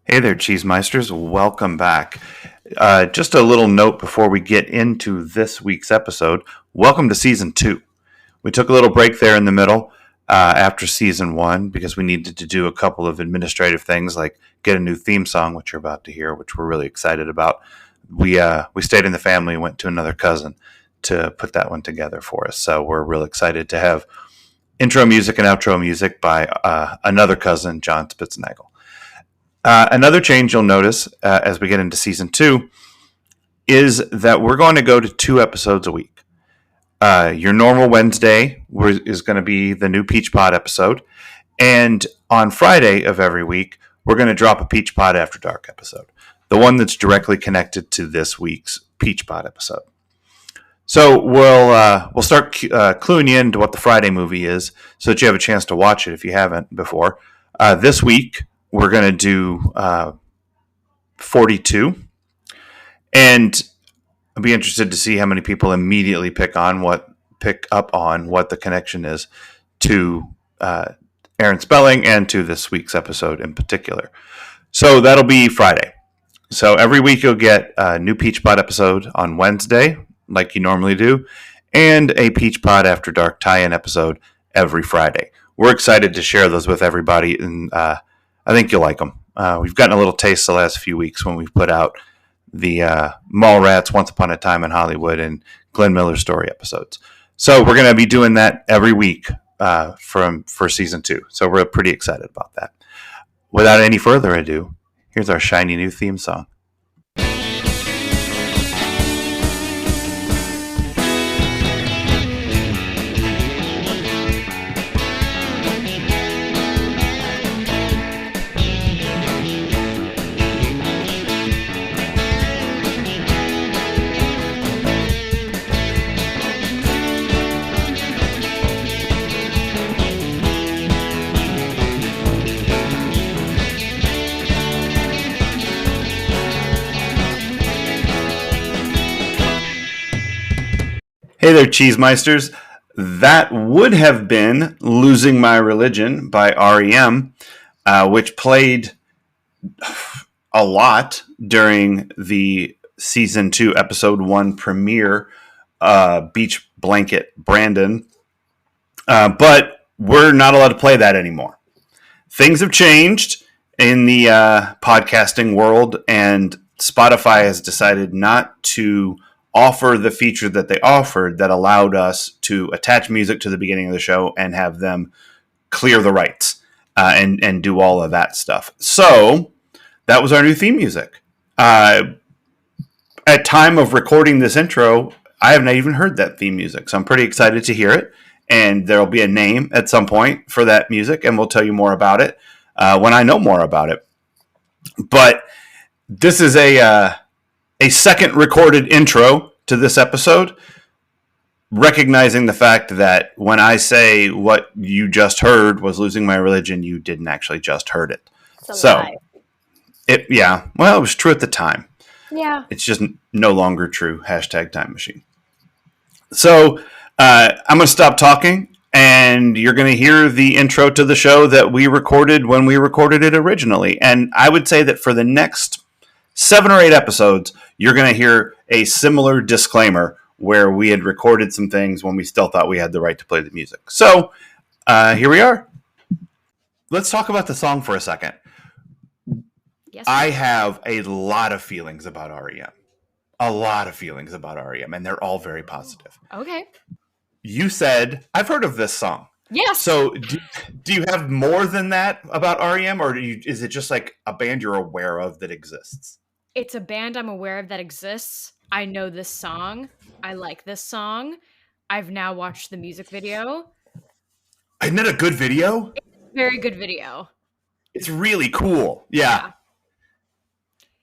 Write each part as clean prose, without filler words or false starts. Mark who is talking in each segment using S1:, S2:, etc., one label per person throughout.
S1: Hey there, Cheesemeisters. Welcome back. Just a little note before we get into this week's episode. Welcome to season 2. We took a little break there in the middle after season 1 because we needed to do a couple of administrative things like get a new theme song, which you're about to hear, which we're really excited about. We stayed in the family and went to another cousin to put that one together for us. So we're real excited to have intro music and outro music by another cousin, John Spitznagel. Another change you'll notice as we get into season 2 is that we're going to go to 2 episodes a week. Your normal Wednesday is going to be the new Peach Pod episode. And on Friday of every week, we're going to drop a Peach Pod After Dark episode. The one that's directly connected to this week's Peach Pod episode. So we'll start cluing you into what the Friday movie is so that you have a chance to watch it if you haven't before. This week, we're going to do 42. And I'll be interested to see how many people immediately pick up on what the connection is to Aaron Spelling and to this week's episode in particular. So that'll be Friday. So every week you'll get a new Peach Pod episode on Wednesday, like you normally do, and a Peach Pod After Dark tie-in episode every Friday. We're excited to share those with everybody, and I think you'll like them. We've gotten a little taste the last few weeks when we've put out the Mallrats, Once Upon a Time in Hollywood, and Glenn Miller Story episodes. So we're going to be doing that every week for season 2. So we're pretty excited about that. Without any further ado, here's our shiny new theme song. Hey there, Cheesemeisters. That would have been Losing My Religion by REM, which played a lot during the season 2, episode 1 premiere, Beach Blanket Brandon. But we're not allowed to play that anymore. Things have changed in the podcasting world, and Spotify has decided not to offer the feature that they offered that allowed us to attach music to the beginning of the show and have them clear the rights and do all of that stuff. So that was our new theme music. At time of recording this intro, I have not even heard that theme music, so I'm pretty excited to hear it. And there'll be a name at some point for that music, and we'll tell you more about it when I know more about it. But this is a second recorded intro to this episode, recognizing the fact that when I say what you just heard was Losing My Religion, you didn't actually just heard it. It was true at the time.
S2: Yeah.
S1: It's just no longer true. #time machine. So I'm going to stop talking, and you're going to hear the intro to the show that we recorded when we recorded it originally. And I would say that for the next 7 or 8 episodes, you're going to hear a similar disclaimer where we had recorded some things when we still thought we had the right to play the music. So here we are. Let's talk about the song for a second.
S2: Yes.
S1: I have a lot of feelings about REM. And they're all very positive.
S2: Okay.
S1: You said, I've heard of this song.
S2: Yes.
S1: So do you have more than that about REM, or is it just like a band you're aware of that exists?
S2: It's a band I'm aware of that exists. I know this song. I like this song. I've now watched the music video.
S1: Isn't it a good video?
S2: It's a very good video.
S1: It's really cool. Yeah,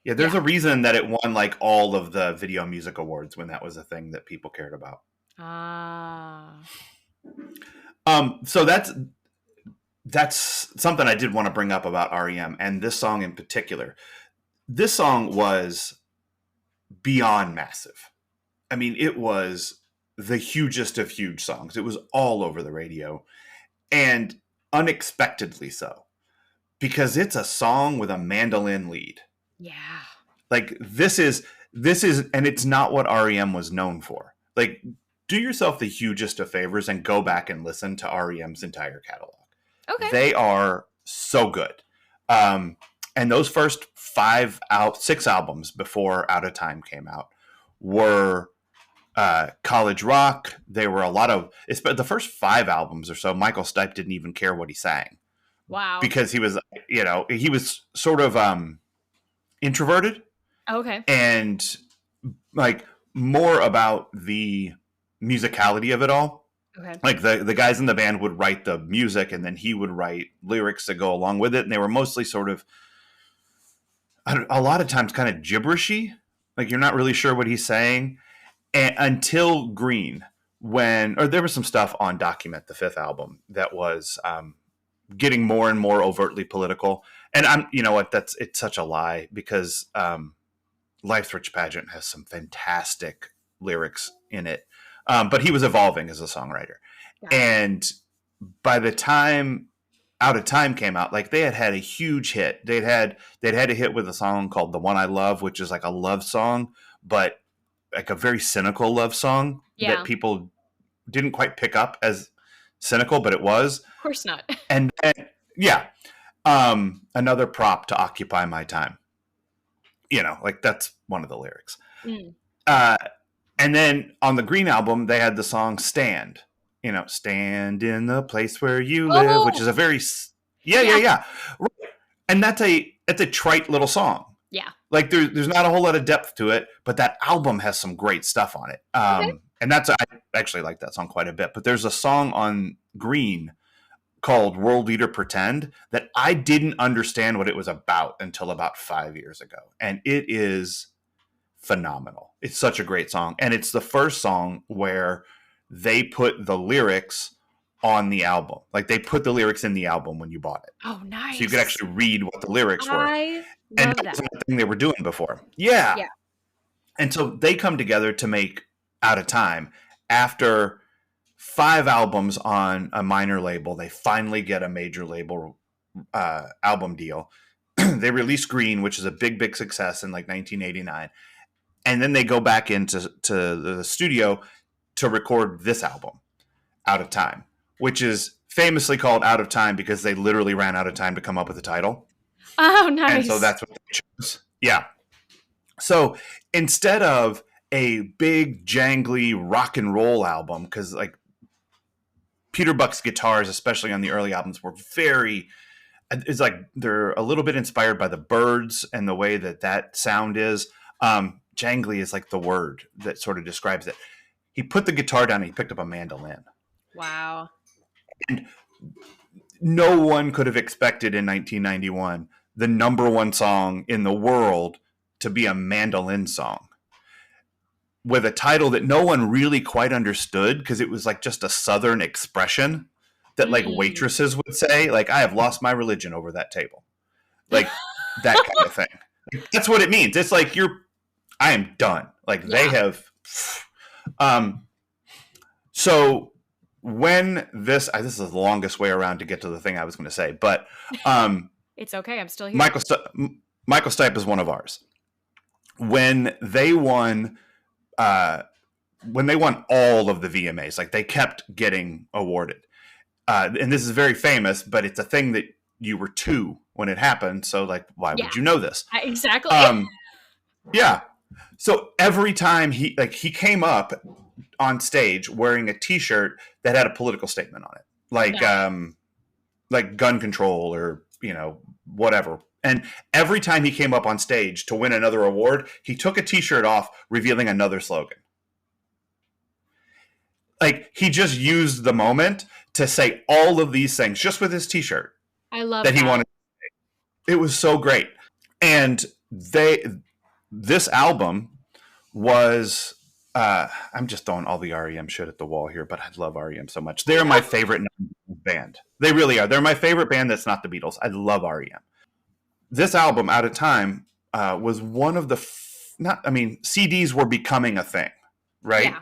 S1: there's a reason that it won like all of the Video Music Awards when that was a thing that people cared about. So that's something I did want to bring up about REM and this song in particular. This song was beyond massive. I mean, it was the hugest of huge songs. It was all over the radio, and unexpectedly so. because it's a song with a mandolin lead.
S2: Yeah.
S1: Like and it's not what REM was known for. Like, do yourself the hugest of favors and go back and listen to REM's entire catalog.
S2: Okay.
S1: They are so good. And those first 6 albums before Out of Time came out were college rock. They were a lot of, the first 5 albums or so, Michael Stipe didn't even care what he sang.
S2: Wow.
S1: Because he was, he was sort of introverted.
S2: Okay.
S1: And like more about the musicality of it all.
S2: Okay.
S1: Like the guys in the band would write the music and then he would write lyrics to go along with it. And they were mostly sort of, a lot of times kind of gibberishy. Like you're not really sure what he's saying. And until Green, or there was some stuff on Document, the 5th album, that was getting more and more overtly political. And you know what, it's such a lie, because Life's Rich Pageant has some fantastic lyrics in it. But he was evolving as a songwriter. Yeah. And by the time Out of Time came out, like they had a huge hit. They'd had a hit with a song called The One I Love, which is like a love song, but like a very cynical love song that people didn't quite pick up as cynical, but it was.
S2: Of course not.
S1: And then, another prop to occupy my time. Like that's one of the lyrics. And then on the Green album, they had the song Stand. Stand in the place where you live, which is a very, yeah. And it's a trite little song.
S2: Yeah.
S1: Like there's not a whole lot of depth to it, but that album has some great stuff on it. Okay. And I actually like that song quite a bit. But there's a song on Green called World Leader Pretend that I didn't understand what it was about until about 5 years ago. And it is phenomenal. It's such a great song. And it's the first song where they put the lyrics on the album. Like they put the lyrics in the album when you bought it.
S2: Oh, nice.
S1: So you could actually read what the lyrics were.
S2: And
S1: that wasn't a thing they were doing before. Yeah. And so they come together to make Out of Time. After 5 albums on a minor label, they finally get a major label album deal. They release Green, which is a big success in like 1989. And then they go back into the studio to record this album, Out of Time, which is famously called Out of Time because they literally ran out of time to come up with a title.
S2: Oh, nice.
S1: And so that's what they chose. Yeah. So instead of a big, jangly rock and roll album, because like Peter Buck's guitars, especially on the early albums, were it's like they're a little bit inspired by the Byrds and the way that sound is. Jangly is like the word that sort of describes it. He put the guitar down and he picked up a mandolin.
S2: Wow.
S1: And no one could have expected in 1991 the number 1 song in the world to be a mandolin song with a title that no one really quite understood, because it was like just a Southern expression that like waitresses would say, like, I have lost my religion over that table. Like that kind of thing. That's what it means. It's like I am done. Like they have. So when this is the longest way around to get to the thing I was going to say, but
S2: it's okay. I'm still here.
S1: Michael Stipe is one of ours. When they won all of the VMAs, like they kept getting awarded. And this is very famous, but it's a thing that you were 2 when it happened. So like, why would you know this?
S2: Exactly.
S1: Yeah. So every time he came up on stage wearing a T-shirt that had a political statement on it, like gun control or whatever. And every time he came up on stage to win another award, he took a T-shirt off, revealing another slogan. Like he just used the moment to say all of these things just with his T-shirt.
S2: I love
S1: that he wanted. It was so great, and this album was. I'm just throwing all the REM shit at the wall here, but I love REM so much. They're my favorite band. They really are. They're my favorite band that's not the Beatles. I love REM. This album, Out of Time, was one of the CDs were becoming a thing, right? Yeah.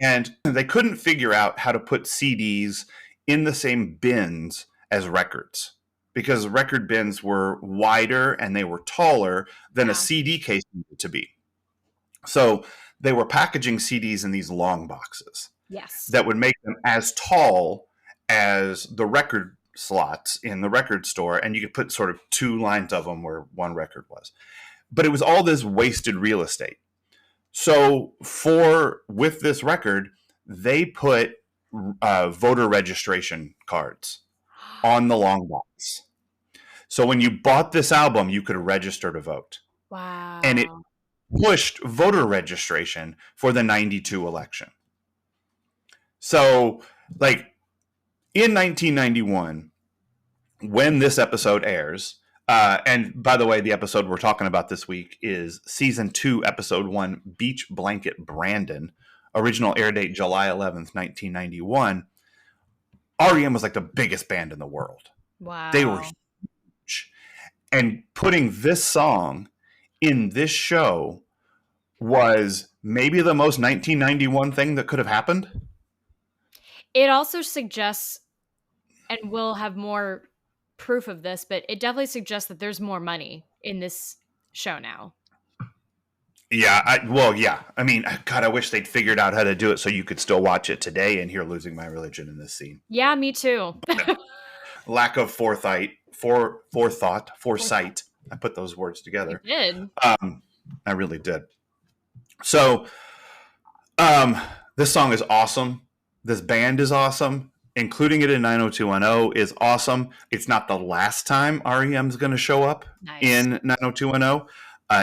S1: And they couldn't figure out how to put CDs in the same bins as records. because record bins were wider and they were taller than a
S2: Wow.
S1: CD case needed to be. So they were packaging CDs in these long boxes
S2: Yes.
S1: that would make them as tall as the record slots in the record store, and you could put sort of two lines of them where one record was. But it was all this wasted real estate. So with this record, they put voter registration cards on the long box. So when you bought this album, you could register to vote. And it
S2: Wow.
S1: pushed voter registration for the 92 election. So, like, in 1991, when this episode airs, and by the way, the episode we're talking about this week is season 2, episode 1, Beach Blanket Brandon. Original air date July 11th, 1991. REM was like the biggest band in the world.
S2: Wow.
S1: They were huge. And putting this song in this show was maybe the most 1991 thing that could have happened.
S2: It also suggests, and we'll have more proof of this, but it definitely suggests that there's more money in this show now.
S1: Yeah, I mean, God, I wish they'd figured out how to do it so you could still watch it today and hear Losing My Religion in this scene.
S2: Yeah, me too.
S1: Lack of foresight. I put those words together.
S2: You did.
S1: I really did. So, this song is awesome. This band is awesome. Including it in 90210 is awesome. It's not the last time REM's going to show up in 90210,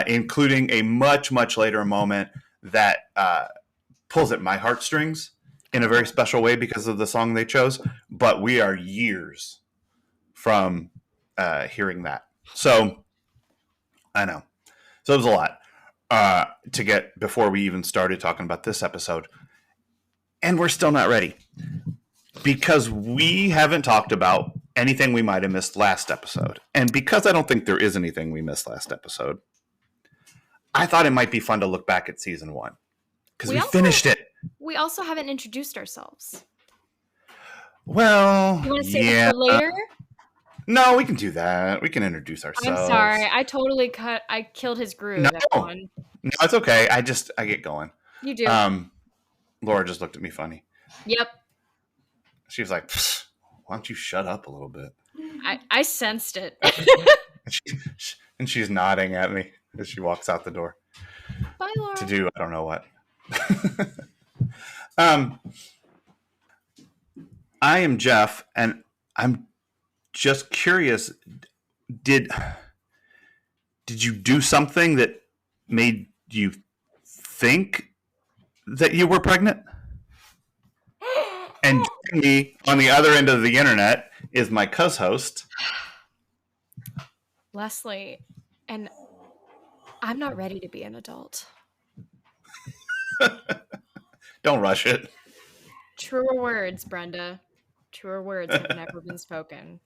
S1: including a much, much later moment that pulls at my heartstrings in a very special way because of the song they chose. But we are years from hearing that. So, I know. So it was a lot to get before we even started talking about this episode. And we're still not ready because we haven't talked about anything we might have missed last episode. And because I don't think there is anything we missed last episode, I thought it might be fun to look back at season 1 because we finished it.
S2: We also haven't introduced ourselves.
S1: Well,
S2: you want to say that for later?
S1: No, we can do that. We can introduce ourselves.
S2: I'm sorry. I killed his groove.
S1: No, it's okay. I get going.
S2: You do.
S1: Laura just looked at me funny.
S2: Yep.
S1: She was like, why don't you shut up a little bit?
S2: I sensed it.
S1: and she's nodding at me as she walks out the door.
S2: Bye, Laura.
S1: To do, I don't know what. I am Jeff, and I'm just curious, did you do something that made you think that you were pregnant? And me on the other end of the internet is my co-host,
S2: Leslie, and I'm not ready to be an adult.
S1: Don't rush it.
S2: Truer words, Brenda. Truer words have never been spoken.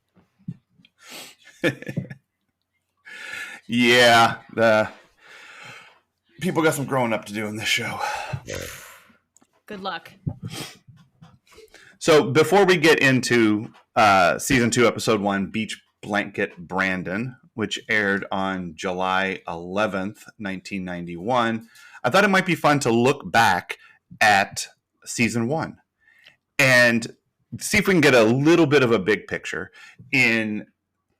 S1: Yeah, the people got some growing up to do in this show.
S2: Good luck.
S1: So before we get into season 2, episode 1, Beach Blanket Brandon, which aired on July 11th, 1991, I thought it might be fun to look back at season 1 and see if we can get a little bit of a big picture in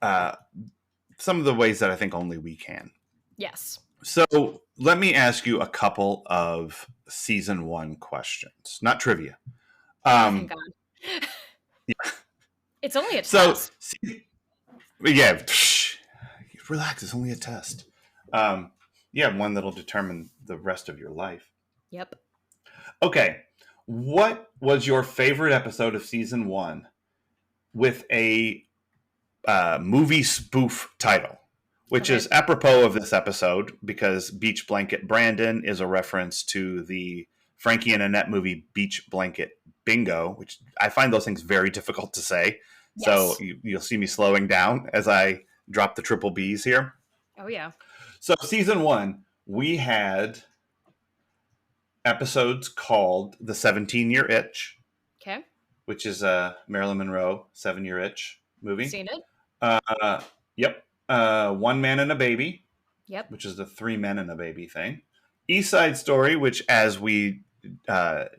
S1: some of the ways that I think only we can.
S2: Yes.
S1: So let me ask you a couple of season 1 questions, not trivia.
S2: Thank God.
S1: Yeah.
S2: It's only a test.
S1: Yeah, relax. It's only a test. Yeah, one that'll determine the rest of your life.
S2: Yep.
S1: Okay. What was your favorite episode of season 1 with a movie spoof title? Which is apropos of this episode because Beach Blanket Brandon is a reference to the Frankie and Annette movie Beach Blanket Bingo, which I find those things very difficult to say. Yes. So you'll see me slowing down as I drop the triple B's here.
S2: Oh, yeah.
S1: So season 1, we had episodes called The 17-Year Itch.
S2: Okay.
S1: Which is a Marilyn Monroe 7-Year Itch movie.
S2: Seen it.
S1: Uh, yep. One Man and a Baby,
S2: Yep.
S1: which is the three men and a baby thing. East Side Story, which, as we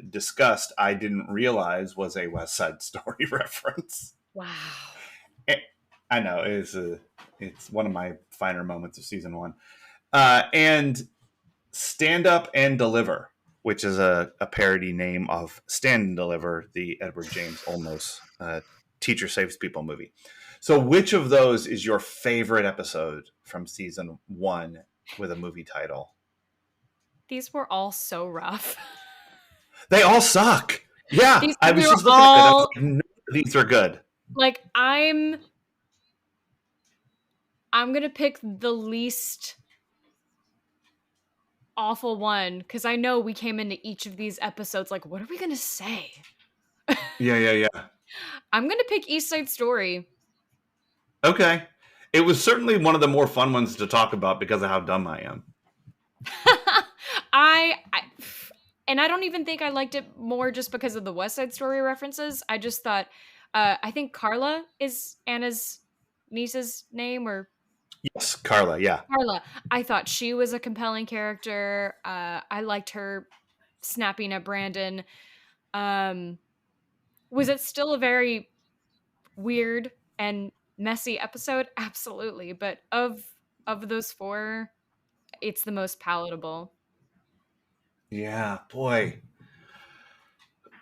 S1: discussed, I didn't realize was a West Side Story reference.
S2: Wow.
S1: I know it's one of my finer moments of season one. And Stand Up and Deliver, which is a parody name of Stand and Deliver, the Edward James Olmos Teacher Saves People movie. So, which of those is your favorite episode from season one with a movie title?
S2: These were all so rough.
S1: They all suck. Yeah,
S2: These
S1: I
S2: they
S1: was
S2: were
S1: just looking at it. I was
S2: all
S1: like, none of these are good.
S2: like I'm gonna pick the least awful one because I know we came into each of these episodes like, what are we gonna say?
S1: Yeah.
S2: I'm gonna pick East Side Story.
S1: Okay. It was certainly one of the more fun ones to talk about because of how dumb I am.
S2: I and I don't even think I liked it more just because of the West Side Story references. I just thought I think Carla is Anna's niece's name or
S1: Yes, Carla. Yeah.
S2: Carla. I thought she was a compelling character. I liked her snapping at Brandon. Um, was it still a very weird and messy episode? Absolutely, but of those four, it's the most palatable.
S1: Yeah, boy.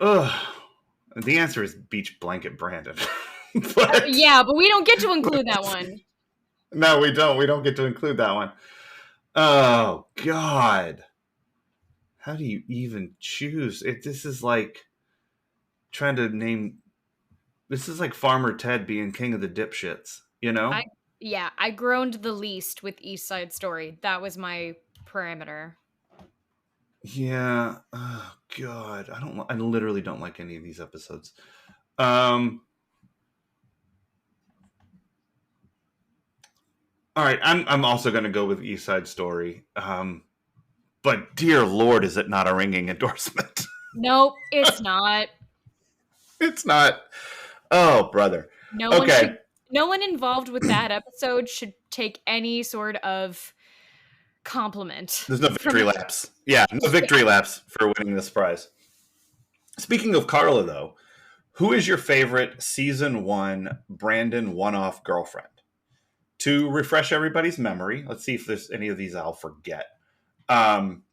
S1: Ugh. The answer is Beach Blanket Brandon. but
S2: Yeah, but we don't get to include that one.
S1: no, we don't. We don't get to include that one. Oh God. How do you even choose? This is like trying to name. This is like Farmer Ted being king of the dipshits. You
S2: I
S1: know?
S2: yeah, I groaned the least with East Side Story. That was my parameter.
S1: Yeah. Oh God. I don't. I literally don't like any of these episodes. Um. All right. I'm also going to go with East Side Story. But dear Lord, is it not a ringing endorsement?
S2: Nope, it's not.
S1: It's not. Oh, brother.
S2: No one
S1: Okay.
S2: should no one involved with that episode should take any sort of compliment
S1: There's no
S2: from
S1: victory laps. Yeah, no victory laps for winning this prize. Speaking of Carla, though, who is your favorite season one Brandon one off girlfriend? To refresh everybody's memory, let's see if there's any of these I'll forget. Um,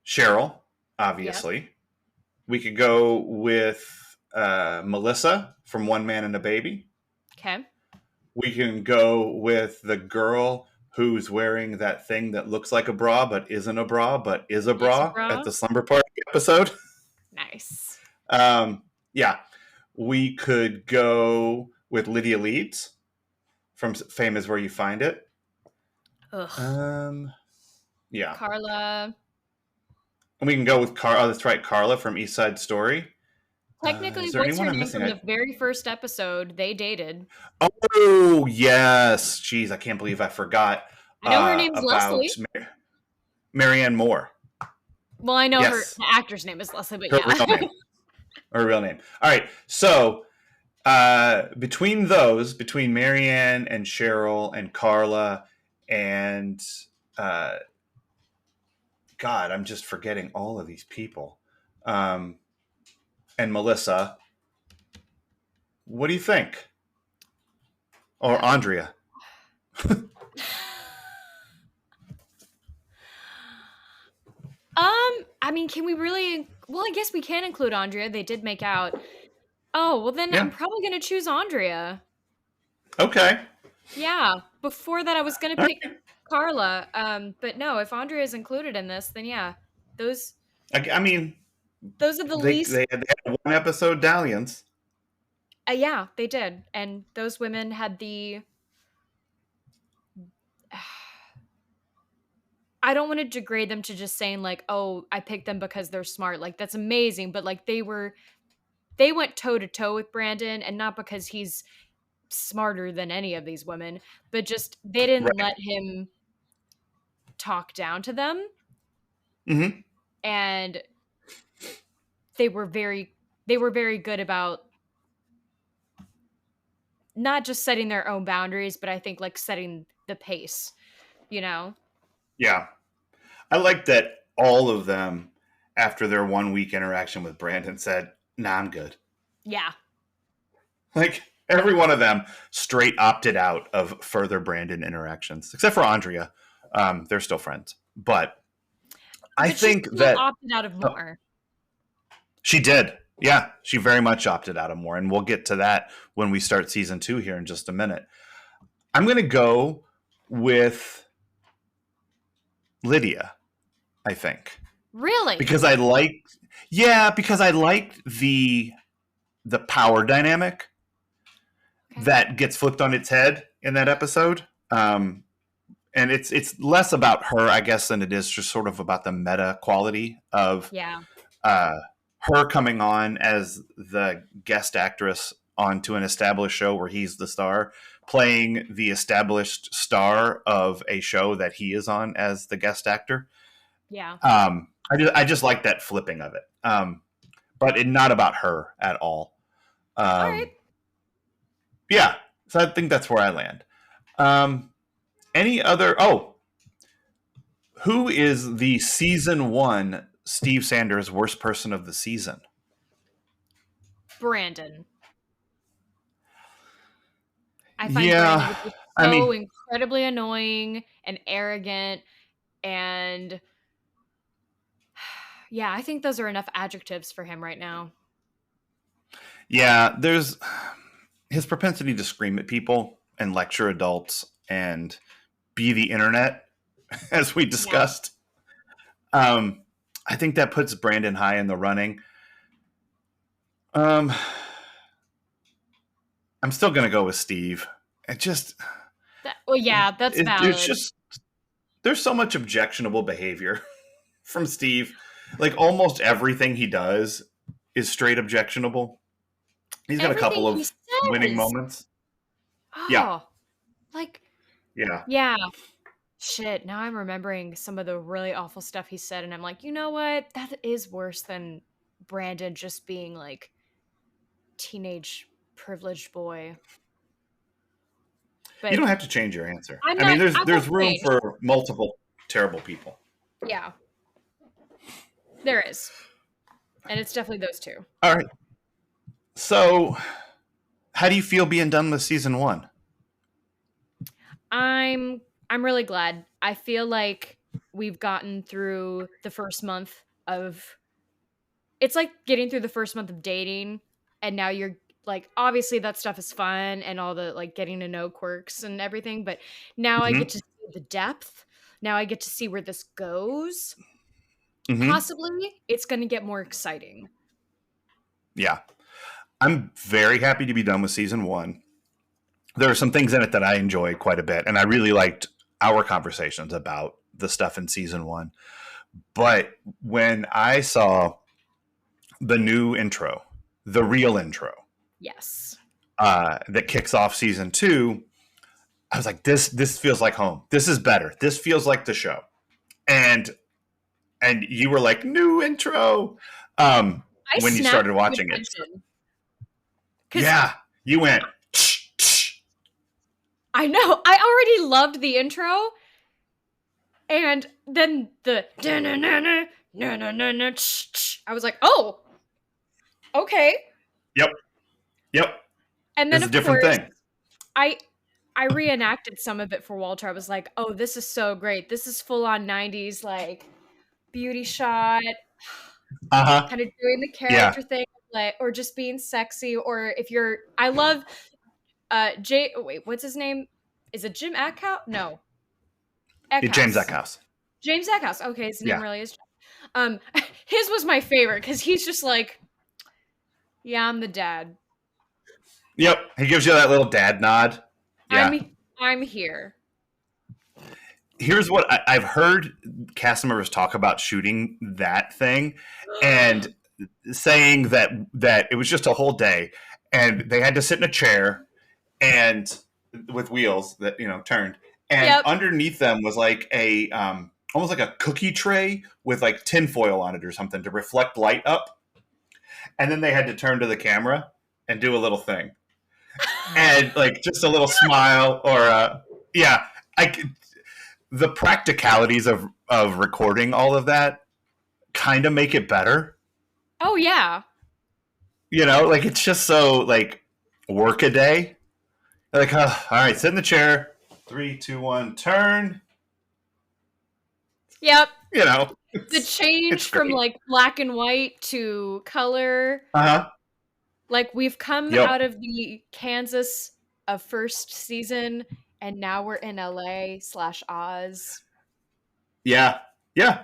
S1: Cheryl,
S2: Yep.
S1: obviously. We could go with Melissa from One Man and a Baby.
S2: Okay.
S1: We can go with the girl who's wearing that thing that looks like a bra but isn't a bra but is a
S2: Is
S1: bra at
S2: bra.
S1: the slumber party episode.
S2: Nice.
S1: Yeah, we could go with Lydia Leeds from Fame is Where You Find It.
S2: Ugh.
S1: Um, yeah,
S2: Carla.
S1: and we can go with Oh, that's right, Carla from East Side Story.
S2: Technically,
S1: Is there
S2: what's
S1: anyone
S2: her
S1: I'm
S2: name
S1: missing?
S2: from the very first episode? They dated.
S1: Oh yes, jeez, I can't believe I forgot
S2: I know her name's
S1: about
S2: Leslie.
S1: Marianne Moore.
S2: Well, I know her
S1: Yes,
S2: the actor's name is Leslie, but
S1: her
S2: yeah.
S1: real name. Her real name. All right, so between those, between Marianne and Cheryl and Carla and uh, God, I'm just forgetting all of these people. Um, and Melissa, what do you think? Or Andrea?
S2: I mean, can we really well, I guess we can include Andrea. They did make out. Oh, well then I'm
S1: Yeah.
S2: probably gonna choose Andrea.
S1: Okay.
S2: Yeah. Before that I was gonna
S1: All
S2: pick
S1: right.
S2: Carla. But no, if Andrea is included in this, then yeah. Those
S1: I mean,
S2: those are the
S1: they
S2: least
S1: they had, they had one episode dalliance.
S2: yeah, they did. And those women had the I don't want to degrade them to just saying like, "Oh, I picked them because they're smart." Like that's amazing, but like they went toe to toe with Brandon and not because he's smarter than any of these women, but just they didn't
S1: Right.
S2: let him talk down to them
S1: Mm-hmm.
S2: and they were very good about not just setting their own boundaries, but I think like setting the pace, you know?
S1: Yeah. I like that all of them, after their 1 week interaction with Brandon, said, "Nah, I'm good."
S2: Yeah.
S1: Like every one of them straight opted out of further Brandon interactions, except for Andrea. They're still friends, but I
S2: But she
S1: think
S2: still
S1: that
S2: opted out of more.
S1: she did. Yeah, she very much opted out of more, and we'll get to that when we start season 2 here in just a minute. I'm going to go with Lydia, I think,
S2: Really?
S1: because because I liked the power dynamic
S2: Okay.
S1: that gets flipped on its head in that episode. And it's less about her, I guess, than it is just sort of about the meta quality of
S2: Yeah.
S1: uh, her coming on as the guest actress onto an established show where he's the star, playing the established star of a show that he is on as the guest actor.
S2: Yeah.
S1: I just like that flipping of it, but not about her at all.
S2: All right.
S1: Um, yeah, so I think that's where I land. Um, any other? Oh, who is the season 1 Steve Sanders worst person of the season?
S2: Brandon. I find Brandon
S1: Yeah,
S2: to be
S1: I
S2: so
S1: mean,
S2: incredibly annoying and arrogant, and yeah, I think those are enough adjectives for him right now.
S1: yeah, there's his propensity to scream at people and lecture adults and be the internet, as we
S2: Yeah.
S1: discussed. Um, I think that puts Brandon high in the running. Um, I'm still gonna go with Steve. It just
S2: Well, yeah, that's
S1: there's
S2: valid.
S1: just there's so much objectionable behavior from Steve. Like almost everything he does is straight objectionable. He's got a
S2: Everything
S1: couple
S2: he
S1: of winning
S2: says.
S1: moments. Yeah,
S2: Oh, like,
S1: yeah.
S2: yeah. Shit, now I'm remembering some of the really awful stuff he said, and I'm like, you know what? That is worse than Brandon just being like teenage privileged boy.
S1: You
S2: But
S1: don't have to change your answer.
S2: I'm
S1: I mean,
S2: not.
S1: there's
S2: I won't
S1: there's room
S2: change.
S1: for multiple terrible people.
S2: Yeah, there is, and it's definitely those two.
S1: All right. So, how do you feel being done with season 1?
S2: I'm really glad. I feel like we've gotten through the first month of it's like getting through the first month of dating, and now you're like obviously that stuff is fun and all the like getting to know quirks and everything, but now I get
S1: Mm-hmm.
S2: to see the depth. Now I get to see where this goes.
S1: Mm-hmm.
S2: Possibly it's going to get more exciting.
S1: Yeah, I'm very happy to be done with season 1. There are some things in it that I enjoy quite a bit, and I really liked our conversations about the stuff in season 1. But when I saw the new intro, the real intro,
S2: Yes.
S1: that kicks off season 2, I was like, this feels like home. This is better. This feels like the show. And you were like, new intro.
S2: I
S1: When you
S2: snapped
S1: started
S2: to
S1: watching it.
S2: attention cuz
S1: Yeah, you went. Tsh, tsh.
S2: I know I already loved the intro. And then the I was like, oh, okay.
S1: Yep, yep.
S2: And then
S1: It's a
S2: of
S1: different
S2: course
S1: thing.
S2: I I reenacted some of it for Walter. I was like, oh, this is so great. This is full on 90s like beauty shot,
S1: Uh huh.
S2: kind of doing the
S1: Yeah.
S2: character thing, like or just being sexy. Or if you're I love wait, what's his name? Is it Jim Eckhouse? No.
S1: James
S2: Eckhouse.
S1: Eckhouse.
S2: James Eckhouse. Okay, his name
S1: Yeah.
S2: really is his was my favorite because he's just like, yeah, I'm the dad.
S1: Yep. He gives you that little dad nod. Yeah.
S2: I'm here.
S1: Here's what I've heard cast members talk about shooting that thing, and saying that it was just a whole day, and they had to sit in a chair and with wheels that turned, and
S2: Yep.
S1: underneath them was like a almost like a cookie tray with like tinfoil on it or something to reflect light up, and then they had to turn to the camera and do a little thing. and like just a little smile or yeah, the practicalities of recording all of that kind of make it better.
S2: Oh yeah.
S1: Like it's just so like work a day. Like, all right, sit in the chair. 3, 2, 1, turn.
S2: Yep.
S1: You know,
S2: The
S1: it's
S2: change from
S1: great.
S2: like black and white to color.
S1: Uh huh.
S2: Like we've come
S1: Yep.
S2: out of the Kansas of first season and now we're in LA/Oz.
S1: Yeah. Yeah.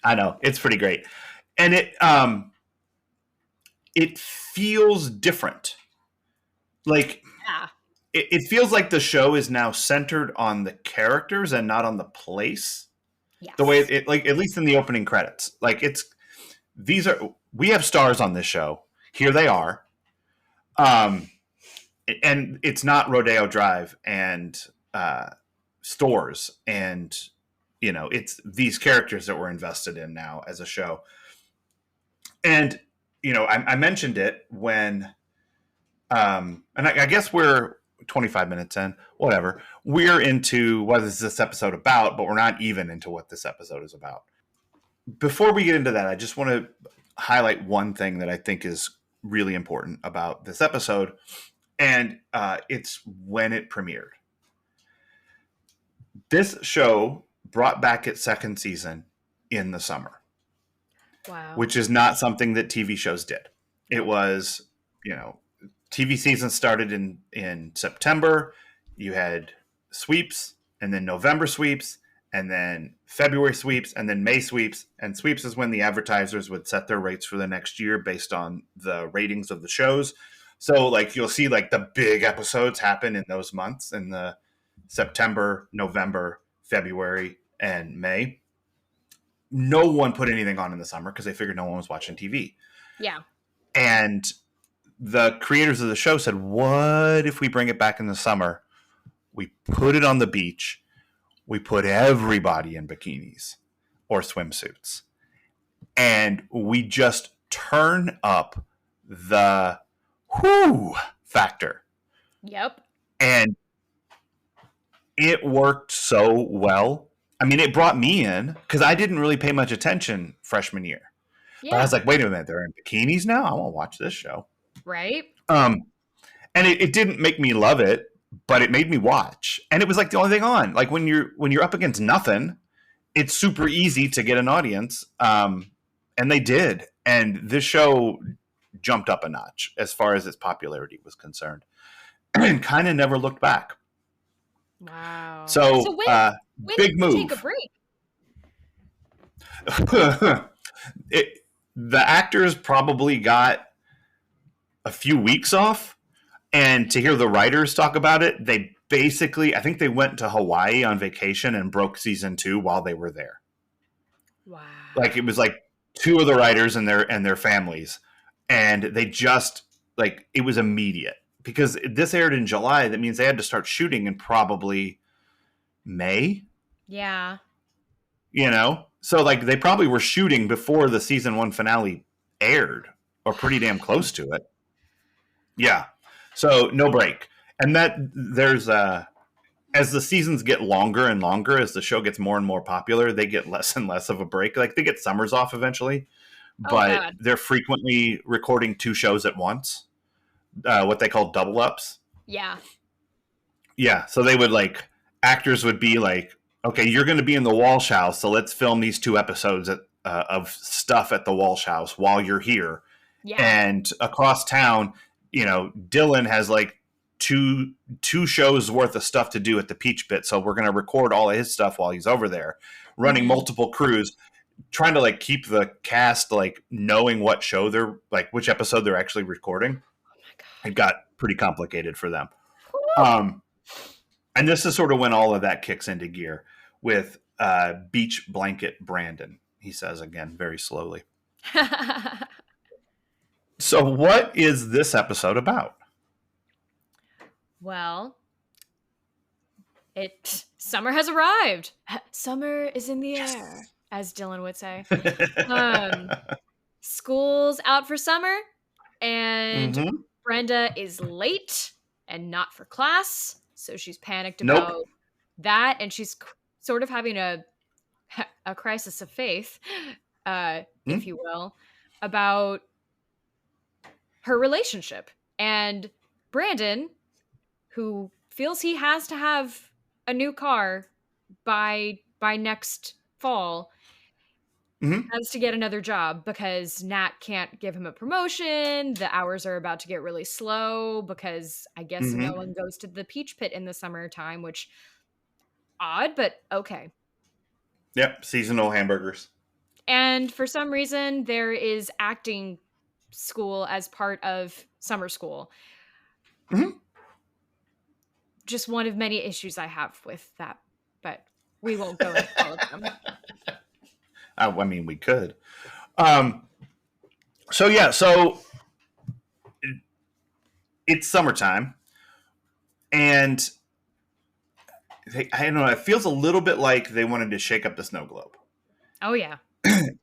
S1: I know it's pretty great, and it feels different. Like
S2: Yeah.
S1: it feels like the show is now centered on the characters and not on the place. The way
S2: Yes.
S1: it like at least in the opening credits, like we have stars on this show. Here they are, um, and it's not Rodeo Drive and stores and it's these characters that we're invested in now as a show. And I mentioned it when and I guess we're 25 minutes in, whatever. We're into what is this episode about, but we're not even into what this episode is about. Before we get into that, I just want to highlight one thing that I think is really important about this episode, and it's when it premiered. This show brought back its second season in the summer,
S2: Wow.
S1: which is not something that TV shows did. It
S2: Nope.
S1: was, you know, TV season started in September. You had sweeps, and then November sweeps, and then February sweeps, and then May sweeps. And sweeps is when the advertisers would set their rates for the next year based on the ratings of the shows. So like you'll see like the big episodes happen in those months in the September, November, February, and May. No one put anything on in the summer because they figured no one was watching TV.
S2: Yeah.
S1: And the creators of the show said, what if we bring it back in the summer? We put it on the beach. We put everybody in bikinis or swimsuits. And we just turn up the whoo factor.
S2: Yep.
S1: And it worked so well. I mean, it brought me in because I didn't really pay much attention freshman year. But I
S2: Yeah.
S1: was like, wait a minute, they're in bikinis now? I want to watch this show.
S2: Right?
S1: Um, and it didn't make me love it, but it made me watch. And it was like the only thing on. Like when you're up against nothing, it's super easy to get an audience. And they did. And this show jumped up a notch as far as its popularity was concerned, and kind of never looked back.
S2: Wow.
S1: So
S2: So when
S1: big
S2: did you take a
S1: move.
S2: break?
S1: The actors probably got a few weeks off, and to hear the writers talk about it, they basically, I think they went to Hawaii on vacation and broke season 2 while they were there.
S2: Wow.
S1: Like it was like two of the writers and their families, and they just like it was immediate because this aired in July. That means they had to start shooting in probably May.
S2: Yeah.
S1: So like they probably were shooting before the season 1 finale aired, or pretty damn close to it. Yeah. So no break. And that there's as the seasons get longer and longer, as the show gets more and more popular, they get less and less of a break. Like they get summers off eventually,
S2: Oh
S1: but
S2: God.
S1: they're frequently recording 2 shows at once, what they call double ups.
S2: Yeah.
S1: Yeah. So they would like, actors would be like, okay, you're going to be in the Walsh house, so let's film these 2 episodes of stuff at the Walsh house while you're here.
S2: Yeah.
S1: And across town, Dylan has like two shows worth of stuff to do at the Peach Pit, so we're going to record all of his stuff while he's over there, running multiple crews, trying to like keep the cast like knowing what show they're like, which episode they're actually recording.
S2: Oh my God.
S1: It got pretty complicated for them.
S2: Woo!
S1: And this is sort of when all of that kicks into gear with Beach Blanket Brandon, he says again, very slowly. So what is this episode about?
S2: Well, summer has arrived. Summer is in the air, as Dylan would say. School's out for summer. And
S1: Mm-hmm.
S2: Brenda is late and not for class, so she's panicked
S1: Nope.
S2: about that, and she's sort of having a crisis of faith, if
S1: Mm-hmm.
S2: you will, about her relationship. And Brandon, who feels he has to have a new car by next fall,
S1: Mm-hmm.
S2: has to get another job because Nat can't give him a promotion. The hours are about to get really slow because I guess no
S1: Mm-hmm.
S2: one goes to the Peach Pit in the summertime, which odd, but okay.
S1: Yep. Seasonal hamburgers.
S2: And for some reason, there is acting school as part of summer school.
S1: Mm-hmm.
S2: Just one of many issues I have with that, but we won't go into all of them.
S1: I mean, we could. Um, so yeah, so it's summertime, and I don't know. It feels a little bit like they wanted to shake up the snow globe,
S2: Oh, yeah.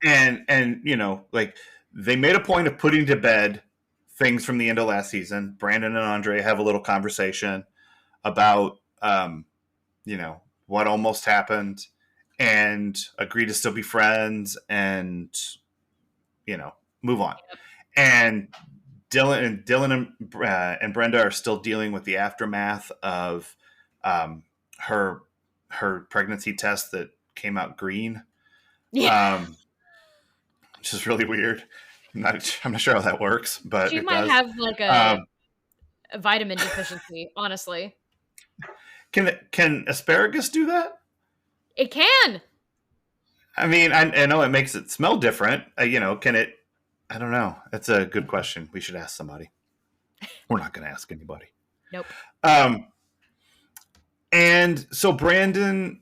S1: and like they made a point of putting to bed things from the end of last season. Brandon and Andre have a little conversation about what almost happened, and agree to still be friends, and move on. And Dylan and Brenda are still dealing with the aftermath of um, her pregnancy test that came out green,
S2: Yeah.
S1: um, which is really weird. I'm not sure how that works, but
S2: She
S1: it
S2: might
S1: does.
S2: have like
S1: Um,
S2: a vitamin deficiency, honestly.
S1: can asparagus do that?
S2: It can.
S1: I mean, I know it makes it smell different. Can it? I don't know. That's a good question. We should ask somebody. We're not going to ask anybody.
S2: Nope.
S1: Um, and so Brandon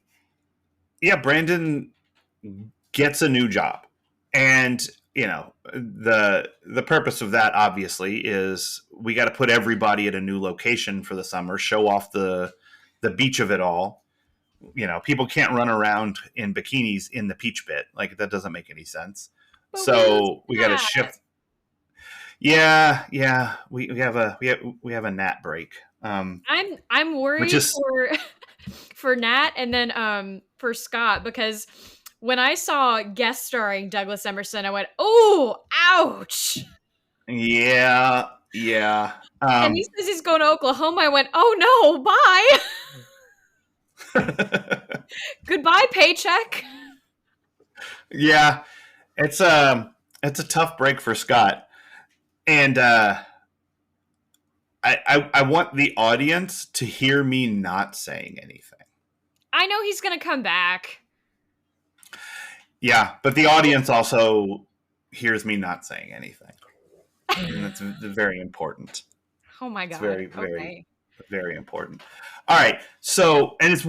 S1: gets a new job, and the purpose of that obviously is we got to put everybody at a new location for the summer, show off the beach of it all. People can't run around in bikinis in the Peach Pit. Like, that doesn't make any sense.
S2: But where's
S1: So we got to
S2: that?
S1: shift. Yeah. We have a nap break.
S2: I'm
S1: Which
S2: worried
S1: is
S2: for Nat and then for Scott, because when I saw guest starring Douglas Emerson, I went, "Oh, ouch!"
S1: yeah.
S2: And he says he's going to Oklahoma. I went, "Oh no, bye, goodbye, paycheck."
S1: Yeah, it's a tough break for Scott, and I want the audience to hear me not saying anything.
S2: I know he's going to come back.
S1: Yeah, but the audience also hears me not saying anything, and that's very important.
S2: Oh my
S1: It's
S2: god.
S1: very, very,
S2: Okay.
S1: very important. All right, so and it's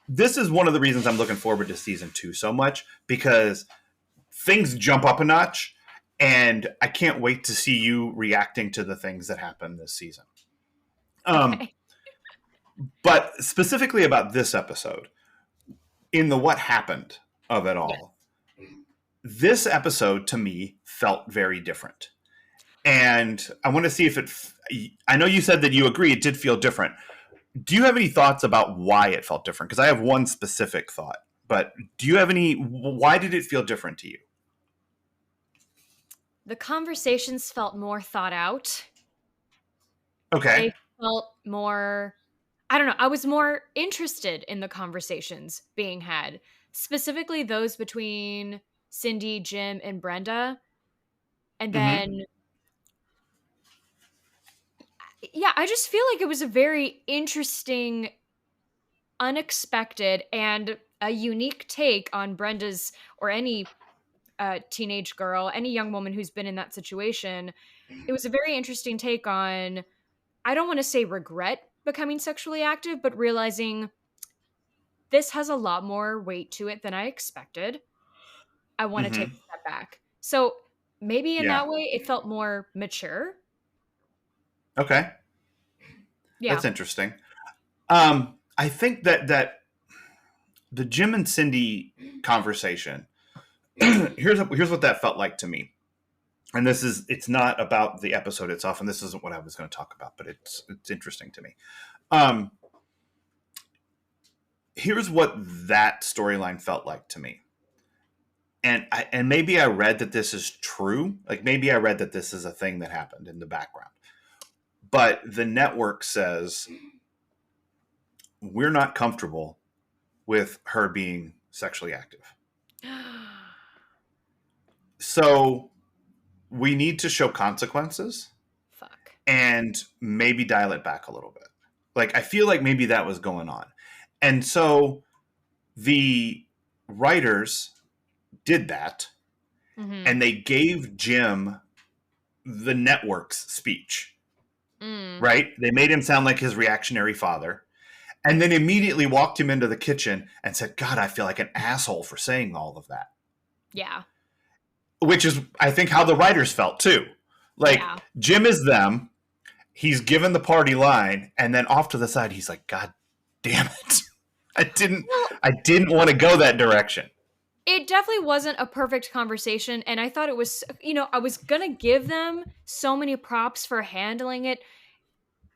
S1: this is one of the reasons I'm looking forward to season 2 so much, because things jump up a notch, and I can't wait to see you reacting to the things that happen this season.
S2: Okay.
S1: But specifically about this episode, in the what happened of it
S2: Yeah.
S1: all, this episode to me felt very different. And I want to see if I know you said that you agree it did feel different. Do you have any thoughts about why it felt different? Because I have one specific thought, but do you have why did it feel different to you?
S2: The conversations felt more thought out.
S1: Okay.
S2: They felt more, I don't know, I was more interested in the conversations being had, specifically those between Cindy, Jim, and Brenda. And
S1: Mm-hmm.
S2: then, yeah, I just feel like it was a very interesting, unexpected, and a unique take on Brenda's, or any teenage girl, any young woman who's been in that situation. It was a very interesting take on, I don't want to say regret becoming sexually active, but realizing this has a lot more weight to it than I expected. I want to take
S1: Mm-hmm.
S2: a step back. So maybe in
S1: Yeah.
S2: that way, it felt more mature.
S1: Okay.
S2: Yeah.
S1: That's interesting. I think that the Jim and Cindy conversation, here's what that felt like to me. and it's not about the episode itself, and this isn't what I was going to talk about, but it's interesting to me. Um, Here's what that storyline felt like to me. And maybe I read that this is true. Like maybe I read that this is a thing that happened in the background. But the network says we're not comfortable with her being sexually active. So we need to show consequences.
S2: Fuck.
S1: And maybe dial it back a little bit. Like I feel like maybe that was going on. And so the writers did that, and they gave Jim the network's speech, right? They made him sound like his reactionary father, and then immediately walked him into the kitchen and said, God, I feel like an asshole for saying all of that.
S2: Yeah.
S1: Which is, I think, how the writers felt too. Like, Jim is them, he's given the party line, and then off to the side, he's like, God damn it. I didn't want to go that direction.
S2: It definitely wasn't a perfect conversation, and I thought it was, I was gonna give them so many props for handling it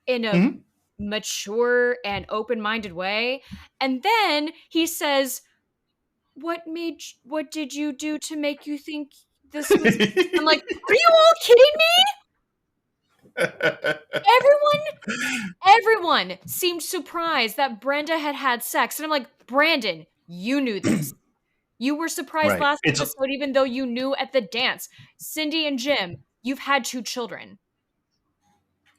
S2: in a mature and open-minded way, and then he says, what did you do to make you think this was... I'm like, are you all kidding me? Everyone seemed surprised that Brenda had sex, and I'm like, Brandon, you knew this. You were surprised last episode, even though you knew at the dance. Cindy and Jim, you've had 2 children.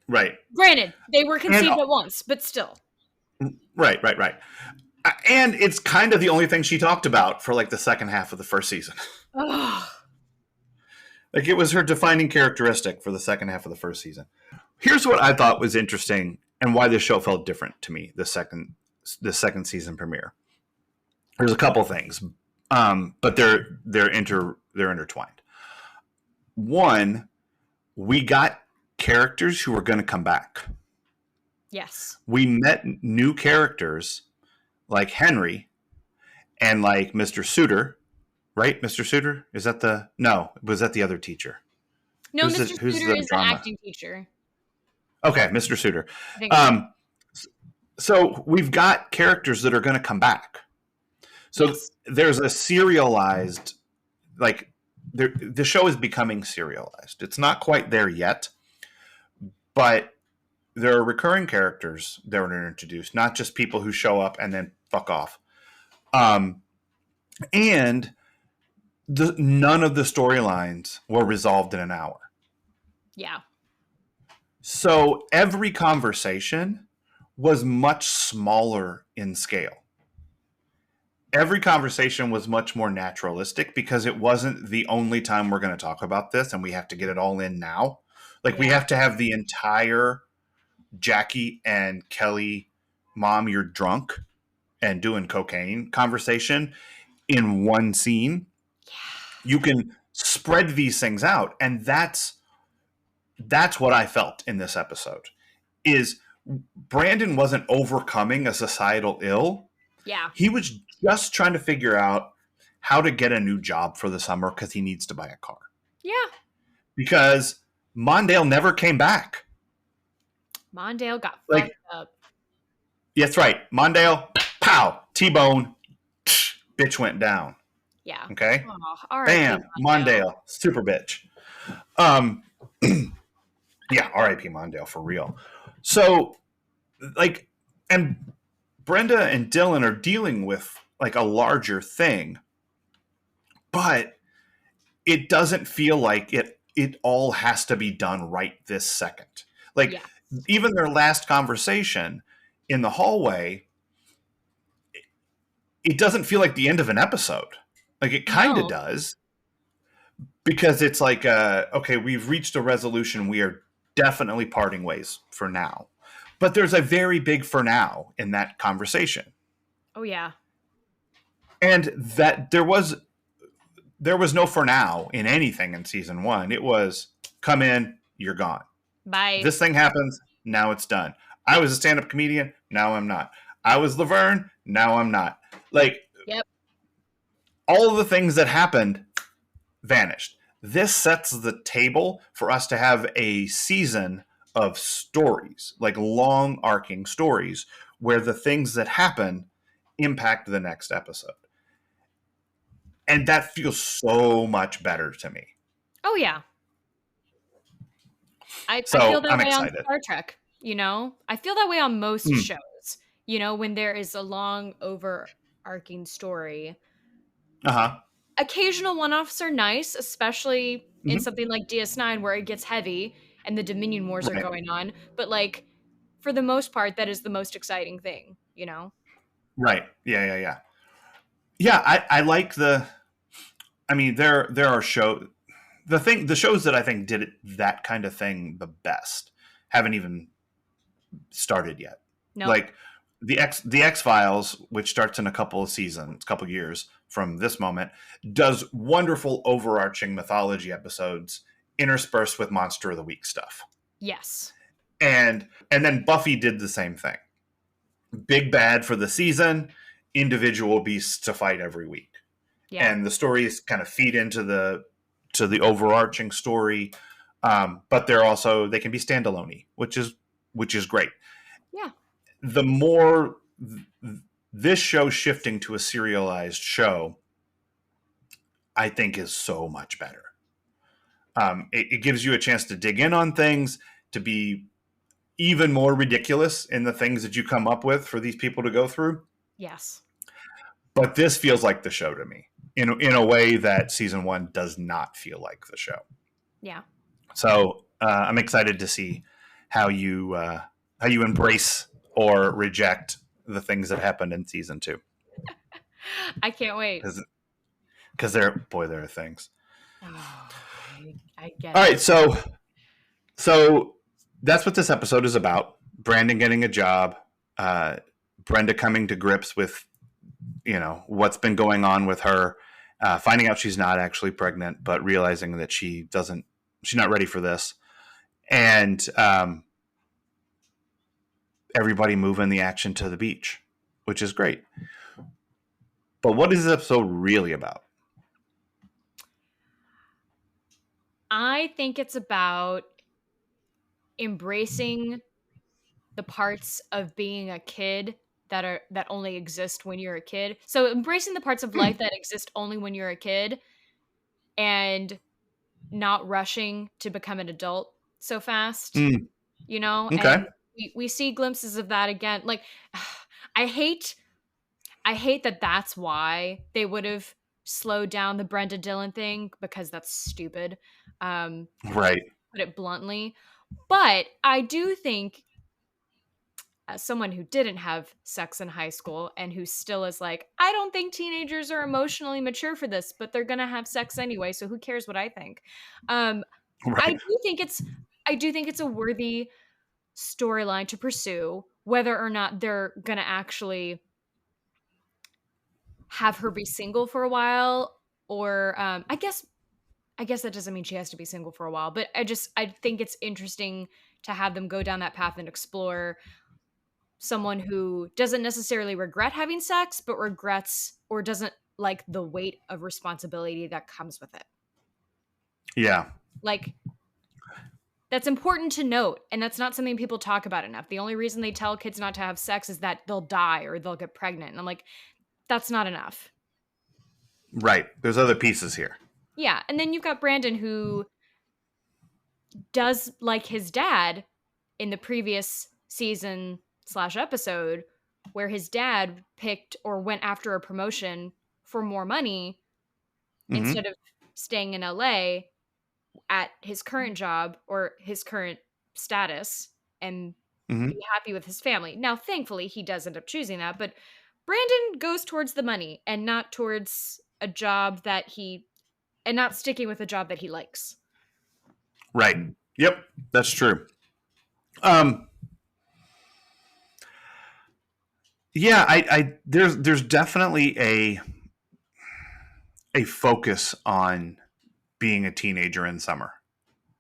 S1: Right.
S2: Granted, they were conceived at once, but still.
S1: Right. And it's kind of the only thing she talked about for like the second half of the first season. Like it was her defining characteristic for the second half of the first season. Here's what I thought was interesting and why this show felt different to me, the second season premiere. There's a couple things. But they're intertwined. One, we got characters who were going to come back.
S2: Yes.
S1: We met new characters like Henry and like Mr. Suitor, right? Mr. Suitor? Was that the other teacher?
S2: No, Mr. Suitor is the acting teacher.
S1: Okay, Mr. Suitor. So we've got characters that are going to come back. So there's a serialized, like, the show is becoming serialized. It's not quite there yet, but there are recurring characters that are introduced, not just people who show up and then fuck off. And none of the storylines were resolved in an hour.
S2: Yeah.
S1: So every conversation was much smaller in scale. Every conversation was much more naturalistic because it wasn't the only time we're going to talk about this and we have to get it all in now. Like we have to have the entire Jackie and Kelly, Mom, you're drunk and doing cocaine conversation in one scene. Yeah. You can spread these things out. And that's what I felt in this episode is Brandon wasn't overcoming a societal ill.
S2: Yeah.
S1: He was just trying to figure out how to get a new job for the summer because he needs to buy a car.
S2: Yeah.
S1: Because Mondale never came back.
S2: Mondale got fucked up.
S1: That's right. Mondale, pow, T-bone, bitch went down.
S2: Yeah.
S1: Okay?
S2: Oh,
S1: bam, Mondale, super bitch. Yeah, R.I.P. Mondale, for real. So, like, and Brenda and Dylan are dealing with like a larger thing, but it doesn't feel like it all has to be done right this second. Like even their last conversation in the hallway, it doesn't feel like the end of an episode. Like it kind of does, because it's like, okay, we've reached a resolution. We are definitely parting ways for now. But there's a very big for now in that conversation.
S2: Oh, yeah.
S1: And that there was no for now in anything in season 1. It was come in, you're gone.
S2: Bye.
S1: This thing happens, now it's done. I was a stand-up comedian, now I'm not. I was Laverne, now I'm not. Like, all of the things that happened vanished. this sets the table for us to have a season of stories, like long arcing stories, where the things that happen impact the next episode. And that feels so much better to me.
S2: Oh yeah. I feel
S1: So
S2: that
S1: I'm
S2: way on
S1: excited.
S2: Star Trek, you know? I feel that way on most
S1: Mm,
S2: shows, you know, when there is a long overarching story.
S1: uh-huh.
S2: Occasional one-offs are nice, especially in
S1: Hmm.
S2: something like DS9 where it gets heavy and the Dominion Wars are
S1: Right.
S2: going on, but like for the most part that is the most exciting thing, you know?
S1: Right. Yeah. Yeah, I like the. I mean, there are the shows that I think did that kind of thing the best haven't even started yet.
S2: Nope.
S1: Like the X Files, which starts in a couple of seasons, couple of years from this moment, does wonderful overarching mythology episodes interspersed with Monster of the Week stuff.
S2: Yes.
S1: And then Buffy did the same thing. Big bad for the season, individual beasts to fight every week.
S2: Yeah.
S1: And the stories kind of feed into the overarching story, but they can be standalone, which is great.
S2: Yeah.
S1: The more this show shifting to a serialized show, I think is so much better. It gives you a chance to dig in on things, to be even more ridiculous in the things that you come up with for these people to go through.
S2: Yes.
S1: But this feels like the show to me in a way that season one does not feel like the show.
S2: Yeah.
S1: So I'm excited to see how you embrace or reject the things that happened in season two,
S2: I can't wait.
S1: because there are things.
S2: Oh, I get
S1: All
S2: it.
S1: right, so that's what this episode is about. Brandon getting a job, uh, Brenda coming to grips with what's been going on with her, finding out she's not actually pregnant, but realizing that she's not ready for this, and everybody moving the action to the beach, which is great. But what is this episode really about?
S2: I think it's about embracing the parts of being a kid that only exist when you're a kid. So embracing the parts of
S1: Hmm.
S2: life that exist only when you're a kid and not rushing to become an adult so fast,
S1: Mm,
S2: you know?
S1: okay.
S2: And we see glimpses of that again. Like I hate I hate that that's why they would have slowed down the Brenda Dillon thing because that's stupid. Um
S1: Right.
S2: put it bluntly. But I do think as someone who didn't have sex in high school and who still is like, I don't think teenagers are emotionally mature for this, but they're gonna have sex anyway, so who cares what I think? Um, I
S1: Right.
S2: do think it's I do think it's a worthy storyline to pursue, whether or not they're gonna actually have her be single for a while, or I guess that doesn't mean she has to be single for a while, but I think it's interesting to have them go down that path and explore someone who doesn't necessarily regret having sex, but regrets or doesn't like the weight of responsibility that comes with it.
S1: Yeah.
S2: Like, that's important to note, and that's not something people talk about enough. The only reason they tell kids not to have sex is that they'll die or they'll get pregnant. And I'm like, that's not enough.
S1: Right. There's other pieces here.
S2: Yeah. And then you've got Brandon who does like his dad in the previous season slash episode, where his dad picked or went after a promotion for more money instead
S1: Hmm.
S2: of staying in LA at his current job or his current status and be
S1: Hmm.
S2: happy with his family. Now, thankfully, he does end up choosing that, but Brandon goes towards the money and not towards a job and not sticking with a job that he likes.
S1: Right. Yep. That's true. Um, yeah. There's definitely a focus on being a teenager in summer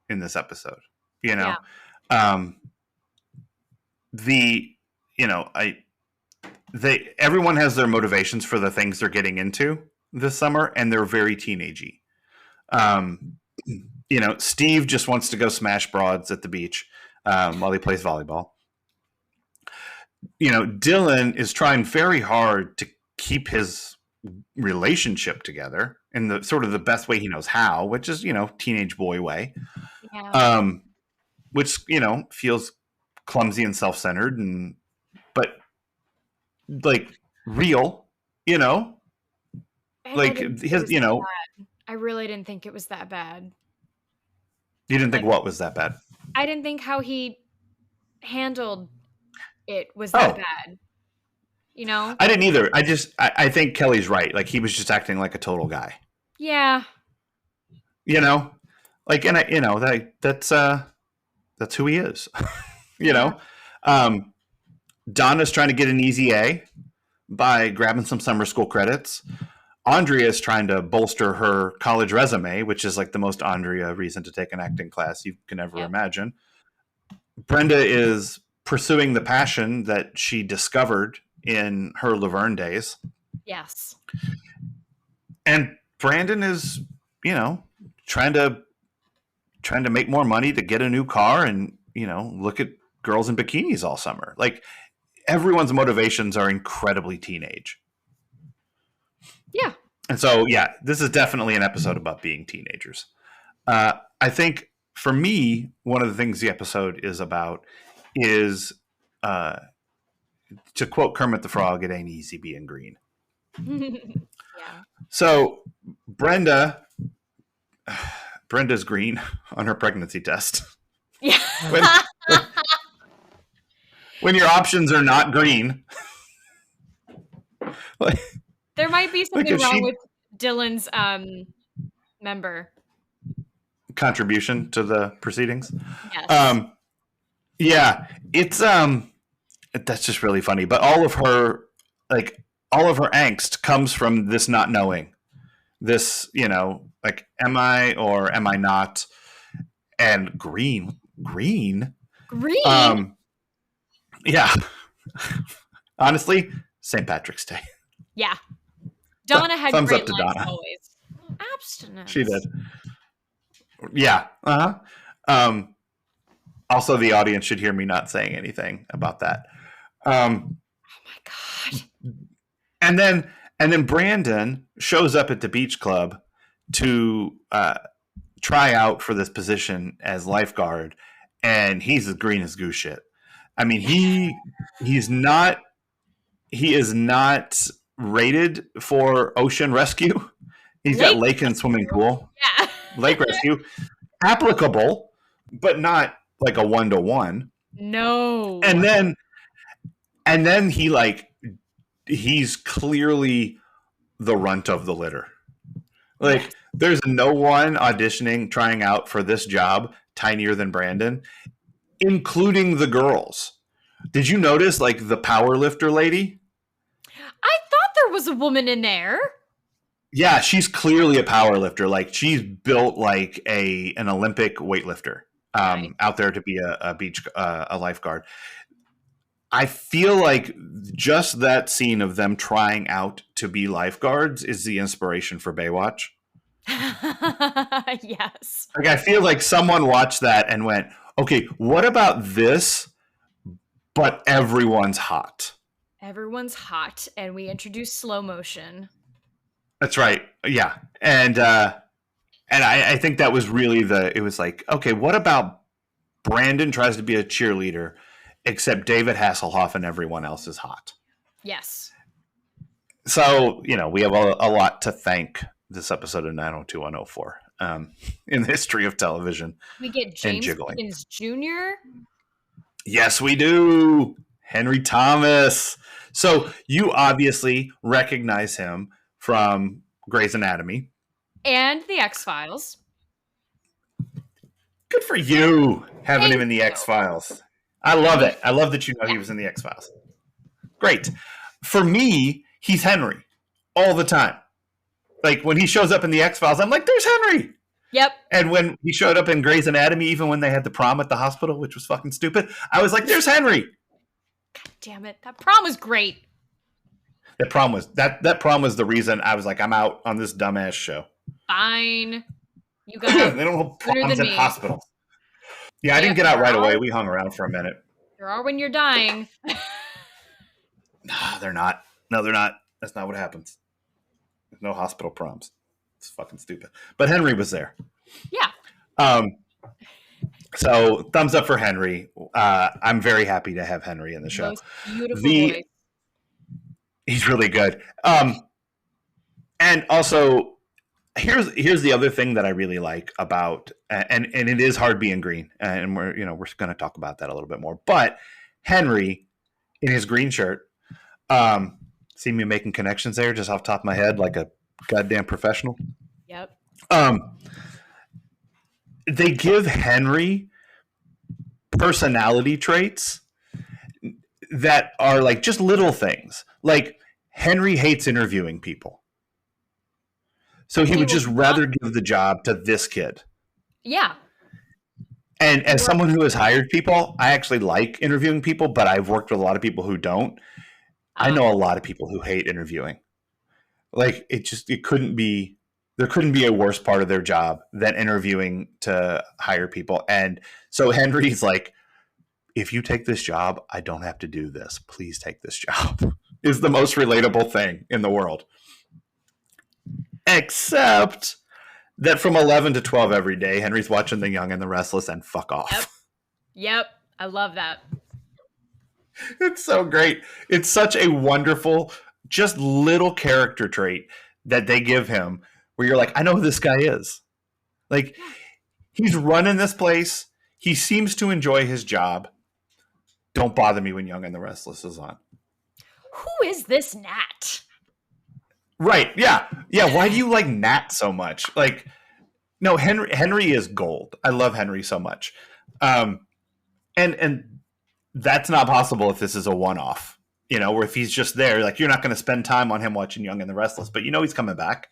S1: in this episode. You
S2: Yeah.
S1: know, um, the I they everyone has their motivations for the things they're getting into this summer, and they're very teenagey. Steve just wants to go smash broads at the beach while he plays volleyball. Dylan is trying very hard to keep his relationship together in the sort of the best way he knows how, which is, teenage boy way.
S2: Yeah.
S1: Which, feels clumsy and self-centered but like real,
S2: And I
S1: like
S2: didn't think it
S1: his,
S2: was that bad. I really didn't think it was that bad.
S1: you didn't think
S2: Like,
S1: what was that bad?
S2: I didn't think how he handled it was that
S1: Oh,
S2: bad. You know?
S1: I didn't either. I think Kelly's right. Like he was just acting like a total guy,
S2: Yeah.
S1: you know, like, and that's who he is, you
S2: Yeah.
S1: know. Donna's trying to get an easy A by grabbing some summer school credits. Andrea is trying to bolster her college resume, which is like the most Andrea reason to take an acting class you can ever
S2: Yep.
S1: imagine. Brenda is pursuing the passion that she discovered in her Laverne days.
S2: Yes.
S1: And Brandon is, trying to make more money to get a new car and, look at girls in bikinis all summer. Like everyone's motivations are incredibly teenage.
S2: Yeah.
S1: And so, yeah, this is definitely an episode about being teenagers. I think for me, one of the things the episode is about is, to quote Kermit the Frog, it ain't easy being green.
S2: Yeah.
S1: So Brenda's green on her pregnancy test.
S2: Yeah.
S1: When your options are not green. Like,
S2: There might be something
S1: if
S2: wrong
S1: she
S2: with Dylan's member.
S1: contribution to the proceedings.
S2: Yes.
S1: Yeah, it's that's just really funny. But all of her angst comes from this not knowing. This, like, am I or am I not? And green.
S2: Green?
S1: Yeah. Honestly, St. Patrick's Day.
S2: Yeah. Donna had
S1: Thumbs
S2: great
S1: up to
S2: lines
S1: Donna.
S2: always. Abstinence.
S1: She did. Yeah. Also, the audience should hear me not saying anything about that.
S2: Oh my God.
S1: And then Brandon shows up at the beach club to try out for this position as lifeguard, and he's as green as goose shit. I mean, he is not rated for ocean rescue. He's got lake and swimming pool.
S2: Yeah.
S1: Lake rescue applicable, but not like a 1-to-1.
S2: No.
S1: And then he's clearly the runt of the litter. Like, yes. There's no one auditioning, trying out for this job tinier than Brandon, including the girls. Did you notice, like, the power lifter lady?
S2: I thought there was a woman in there.
S1: Yeah, she's clearly a power lifter. Like, she's built like an Olympic weightlifter, right, out there to be a lifeguard. I feel like just that scene of them trying out to be lifeguards is the inspiration for Baywatch.
S2: Yes.
S1: Like, I feel like someone watched that and went, okay, what about this, but everyone's hot?
S2: Everyone's hot, and we introduce slow motion.
S1: That's right. Yeah. And I think that was really it was like, okay, what about Brandon tries to be a cheerleader, except David Hasselhoff and everyone else is hot?
S2: Yes.
S1: So, we have a lot to thank this episode of 90210 for in the history of television.
S2: We get James Pickens Jr.
S1: Yes, we do. Henry Thomas. So you obviously recognize him from Grey's Anatomy.
S2: And the X-Files.
S1: Good for you, having him in the X-Files. I love it. I love that you know he was in the X-Files. Great. For me, he's Henry all the time. Like, when he shows up in the X-Files, I'm like, there's Henry.
S2: Yep.
S1: And when he showed up in Grey's Anatomy, even when they had the prom at the hospital, which was fucking stupid, I was like, there's Henry.
S2: God damn it. That prom was great.
S1: That prom was the reason I was like, I'm out on this dumbass show.
S2: Fine. You got out
S1: They don't hold
S2: sooner
S1: proms
S2: than
S1: in
S2: me.
S1: hospitals. Yeah, I didn't
S2: Yep,
S1: get out right away. We hung around for a minute.
S2: there are when you're dying.
S1: Nah, they're not. No, they're not. That's not what happens. There's no hospital proms. It's fucking stupid. But Henry was there.
S2: Yeah.
S1: Um, so thumbs up for Henry. I'm very happy to have Henry in the show.
S2: Most beautiful
S1: The
S2: voice.
S1: He's really good. And also, here's the other thing that I really like about, and it is hard being green, and we're going to talk about that a little bit more. But Henry in his green shirt, see me making connections there just off the top of my head, like a goddamn professional.
S2: Yep.
S1: They give Henry personality traits that are like just little things. Like Henry hates interviewing people. So he would just rather give the job to this kid.
S2: Yeah.
S1: And as someone who has hired people, I actually like interviewing people, but I've worked with a lot of people who don't. I know a lot of people who hate interviewing. Like it couldn't be, there couldn't be a worse part of their job than interviewing to hire people. And so Henry's like, if you take this job, I don't have to do this. Please take this job. Is the most relatable thing in the world. Except that from 11 to 12 every day, Henry's watching The Young and the Restless and fuck off.
S2: Yep. I love that.
S1: It's so great. It's such a wonderful, just little character trait that they give him where you're like, I know who this guy is. Like, he's running this place. He seems to enjoy his job. Don't bother me when Young and the Restless is on.
S2: Who is this Nat?
S1: Right. Yeah. Yeah. Why do you like Nat so much? Like, no, Henry is gold. I love Henry so much. And that's not possible if this is a one-off, or if he's just there, like you're not going to spend time on him watching Young and the Restless, but he's coming back.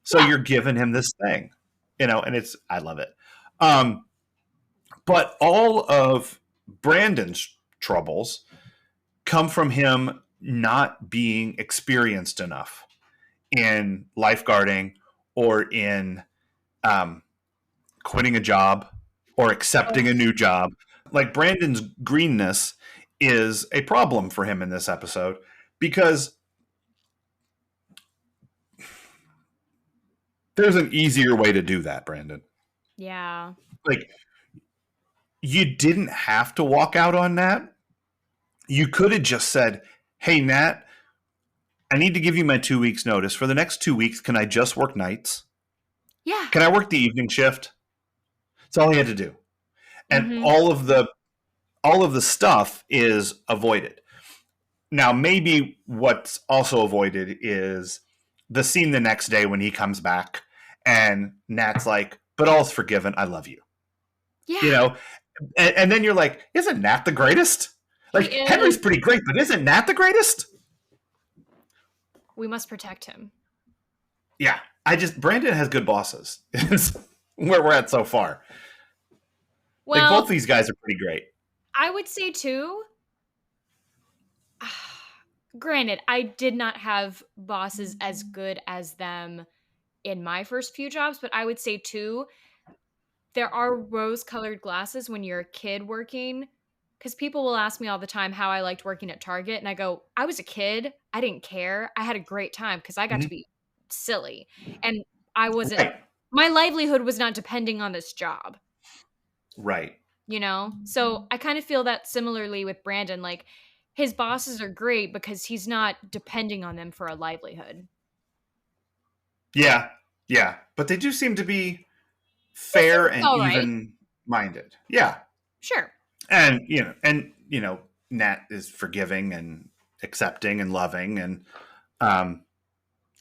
S1: So you're giving him this thing, and I love it. But all of Brandon's troubles come from him not being experienced enough in lifeguarding or in quitting a job or accepting a new job. Like Brandon's greenness is a problem for him in this episode because there's an easier way to do that, Brandon.
S2: Yeah.
S1: Like, you didn't have to walk out on Nat. You could have just said, hey, Nat, I need to give you my 2 weeks notice. For the next 2 weeks, can I just work nights?
S2: Yeah.
S1: Can I work the evening shift? That's all he had to do. And all of the stuff is avoided. Now, maybe what's also avoided is the scene the next day when he comes back and Nat's like, but all's forgiven. I love you.
S2: Yeah.
S1: And then you're like, isn't Nat the greatest? Like, Henry's pretty great, but isn't Nat the greatest?
S2: We must protect him.
S1: Yeah. Brandon has good bosses. Is where we're at so far. Well, like, both these guys are pretty great.
S2: I would say too, granted, I did not have bosses as good as them in my first few jobs, but I would say too, there are rose-colored glasses when you're a kid working, because people will ask me all the time how I liked working at Target, and I go, I was a kid. I didn't care. I had a great time because I got to be silly. And I wasn't, my livelihood was not depending on this job.
S1: Right.
S2: So I kind of feel that similarly with Brandon. Like, his bosses are great because he's not depending on them for a livelihood.
S1: Yeah. Yeah. But they do seem to be fair and even-minded. Yeah.
S2: Sure.
S1: And, Nat is forgiving and accepting and loving. And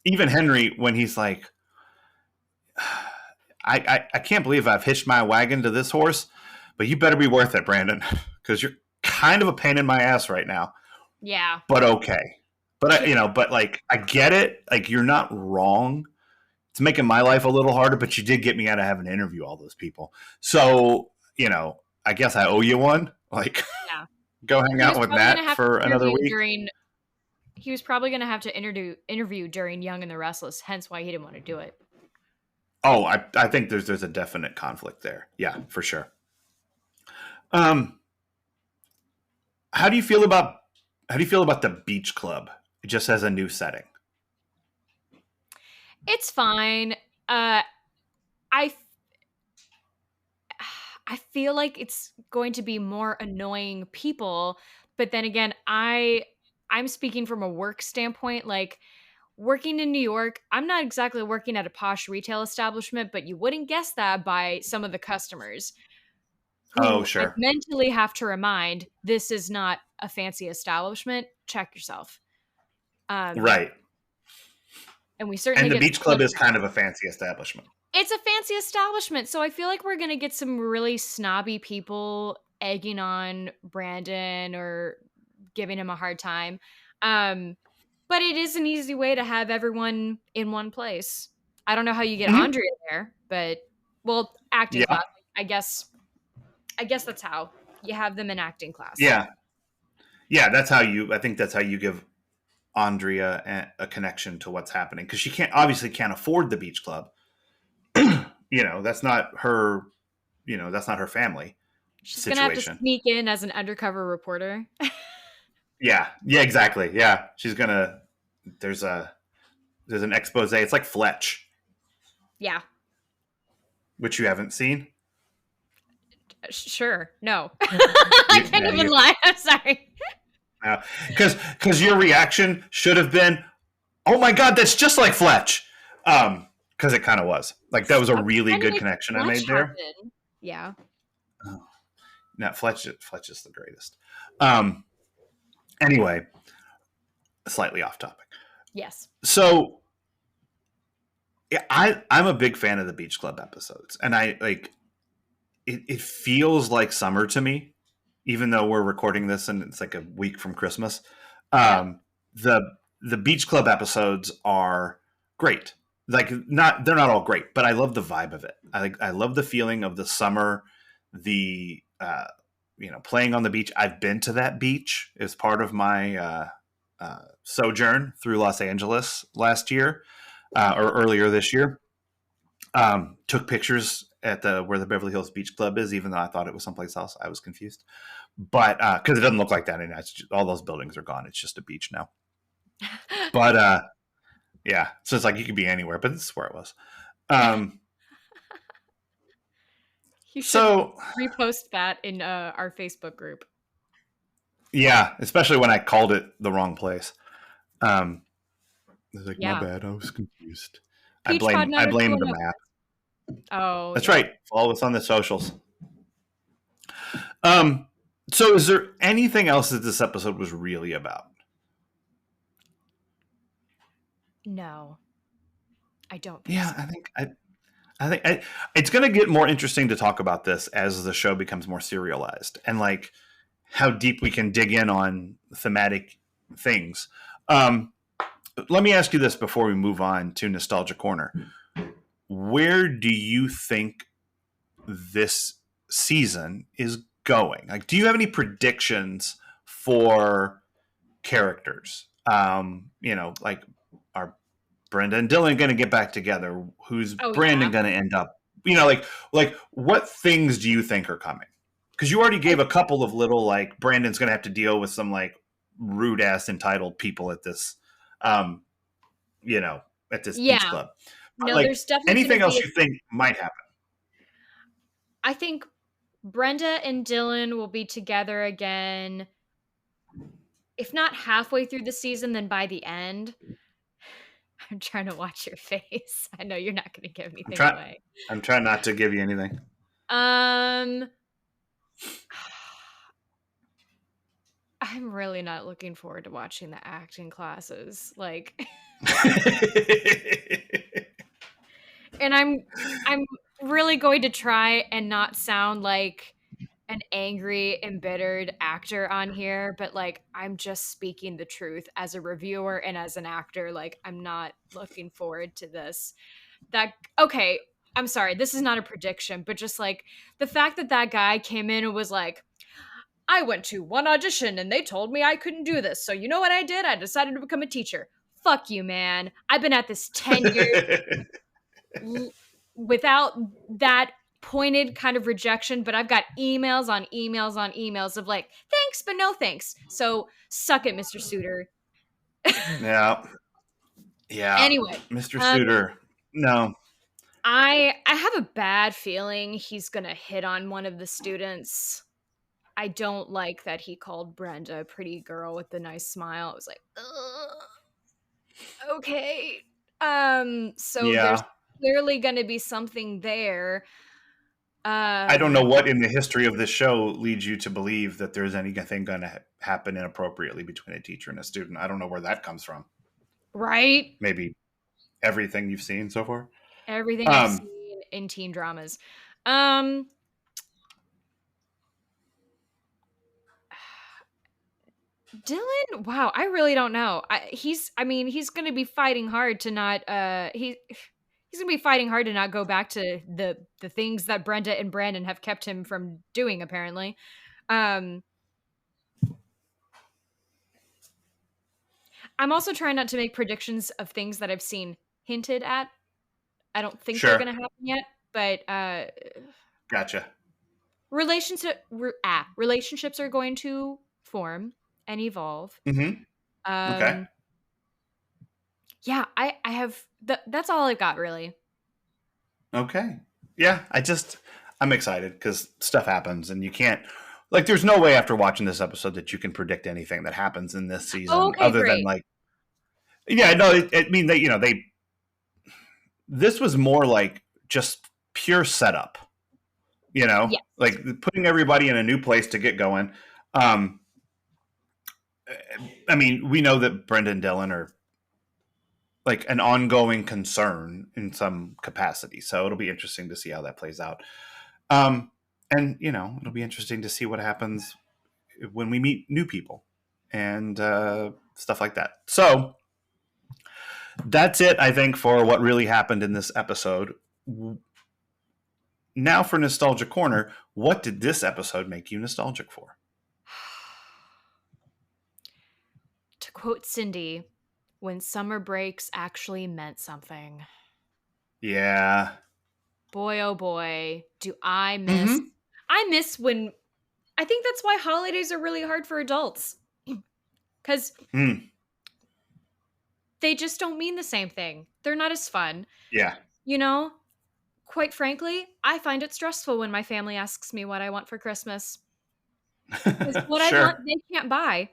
S1: even Henry, when he's like, I can't believe I've hitched my wagon to this horse, but you better be worth it, Brandon, because you're kind of a pain in my ass right now.
S2: Yeah.
S1: But okay. But I get it. Like, you're not wrong. It's making my life a little harder, but you did get me out of having to interview all those people. So, I guess I owe you one. Like, go hang out with Nat for another week.
S2: He was probably going to have to interview during Young and the Restless, hence why he didn't want to do it.
S1: Oh, I think there's a definite conflict there. Yeah, for sure. Um, how do you feel about the beach club just as a new setting?
S2: It's fine. I I feel like it's going to be more annoying people, but then again, I'm speaking from a work standpoint, like working in New York, I'm not exactly working at a posh retail establishment, but you wouldn't guess that by some of the customers
S1: Oh,
S2: who I
S1: sure.
S2: mentally have to remind this is not a fancy establishment. Check yourself. Um,
S1: Right.
S2: and we certainly
S1: And the
S2: get
S1: beach club is kind of a fancy establishment.
S2: it's a fancy establishment, so I feel like we're gonna get some really snobby people egging on Brandon or giving him a hard time. Um, but it is an easy way to have everyone in one place. I don't know how you get
S1: Hmm.
S2: Andrea there, but well, acting
S1: Yeah.
S2: class. I guess I guess that's how you have them in acting class.
S1: Yeah. Yeah. I think that's how you give Andrea a connection to what's happening because she can't afford the beach club. That's not her. That's not her family
S2: She's gonna have to
S1: situation.
S2: sneak in as an undercover reporter.
S1: Yeah. Yeah. Exactly. Yeah. She's gonna. There's a there's an expose. It's like Fletch,
S2: Yeah,
S1: which you haven't seen.
S2: sure. No, I can't
S1: Yeah,
S2: even lie. I'm sorry.
S1: because your reaction should have been, "Oh my god, that's just like Fletch," because it kind of was. Like that was a really
S2: When
S1: good
S2: did
S1: connection I
S2: Fletch
S1: made there.
S2: happen? Yeah.
S1: Oh, no, Fletch is the greatest. Um, anyway, slightly off topic.
S2: Yes.
S1: So yeah, I'm a big fan of the Beach Club episodes, and I like it feels like summer to me, even though we're recording this and it's like a week from Christmas.
S2: Yep.
S1: Um, the the Beach Club episodes are great. Like not they're not all great, but I love the vibe of it. I love the feeling of the summer, the playing on the beach. I've been to that beach as part of my sojourn through Los Angeles last year or earlier this year. Took pictures at the where the Beverly Hills Beach Club is, even though I thought it was someplace else. I was confused, but because it doesn't look like that anymore. All those buildings are gone. It's just a beach now. But yeah, so it's like you could be anywhere, but this is where it was. Um,
S2: You should
S1: so
S2: repost that in our Facebook group.
S1: yeah, especially when I called it the wrong place. I was like, my
S2: Yeah.
S1: bad, I was confused. I
S2: Peach Pod
S1: blame I blame the
S2: 90210.
S1: map.
S2: Oh,
S1: That's
S2: yeah.
S1: right. Follow us on the socials. Um, so is there anything else that this episode was really about?
S2: No, I don't think
S1: Yeah,
S2: so.
S1: it's going to get more interesting to talk about this as the show becomes more serialized and like how deep we can dig in on thematic things. Um, let me ask you this before we move on to Nostalgia Corner. Where do you think this season is going? Like, do you have any predictions for characters? Like are Brenda and Dylan going to get back together? Who's
S2: Oh,
S1: Brandon
S2: yeah.
S1: going to end up? Like what things do you think are coming? Because you already gave a couple of little like Brandon's going to have to deal with some like rude ass entitled people at this, um, you know, at this beach
S2: Yeah.
S1: club. But
S2: No,
S1: like
S2: there's definitely going
S1: anything
S2: to
S1: else
S2: be.
S1: you think might happen?
S2: I think Brenda and Dylan will be together again, if not halfway through the season, then by the end. I'm trying to watch your face. I know you're not going to give
S1: I'm
S2: anything
S1: trying.
S2: away.
S1: I'm trying not to give you anything.
S2: Um, I'm really not looking forward to watching the acting classes. Like, and I'm really going to try and not sound like an angry, embittered actor on here, but like I'm just speaking the truth as a reviewer and as an actor. Like, I'm not looking forward to this. That okay, I'm sorry, this is not a prediction, but just like the fact that that guy came in and was like, I went to one audition and they told me I couldn't do this. So you know what I did? I decided to become a teacher. Fuck you, man. I've been at this 10 years. without that pointed kind of rejection, but I've got emails on emails on emails of like, thanks, but no thanks. So suck it, Mr. Suitor.
S1: Yeah. Yeah.
S2: Anyway,
S1: Mr.
S2: um,
S1: Suitor. No.
S2: I have a bad feeling he's gonna hit on one of the students. I don't like that he called Brenda a pretty girl with the nice smile. I was like, ugh, okay. So there's
S1: Yeah.
S2: clearly gonna be something there.
S1: I don't know
S2: Um,
S1: what in the history of this show leads you to believe that there's anything going to happen inappropriately between a teacher and a student. I don't know where that comes from.
S2: right?
S1: Maybe everything you've seen so far.
S2: Everything I've
S1: Um,
S2: seen in teen dramas. Um, Dylan, wow, I really don't know. I mean, he's going to be fighting hard to not he's going to be fighting hard to not go back to the things that Brenda and Brandon have kept him from doing apparently. Um I'm also trying not to make predictions of things that I've seen hinted at. I don't think they're
S1: sure.
S2: going to happen yet, but
S1: Gotcha.
S2: relationships are going to form and evolve.
S1: Mm-hmm. Okay.
S2: Um yeah, I have that's all I've got really.
S1: Okay. Yeah. I'm excited because stuff happens and you can't, like, there's no way after watching this episode that you can predict anything that happens in this
S2: Oh,
S1: season
S2: okay,
S1: other than
S2: great.
S1: like, yeah, no, I mean, this was more like just pure setup,
S2: Yeah.
S1: like putting everybody in a new place to get going. Um, I mean, we know that Brenda and Dylan are like an ongoing concern in some capacity, so it'll be interesting to see how that plays out. Um, and it'll be interesting to see what happens when we meet new people and stuff like that. So that's it, I think, for what really happened in this episode. Now for Nostalgia Corner, what did this episode make you nostalgic for?
S2: To quote Cindy, when summer breaks actually meant something.
S1: Yeah.
S2: Boy, oh boy, do I miss.
S1: Mm-hmm.
S2: I miss when. I think that's why holidays are really hard for adults. Because
S1: Mm.
S2: they just don't mean the same thing. They're not as fun.
S1: Yeah.
S2: You know, quite frankly, I find it stressful when my family asks me what I want for Christmas. Because what I want,
S1: Sure.
S2: they can't buy.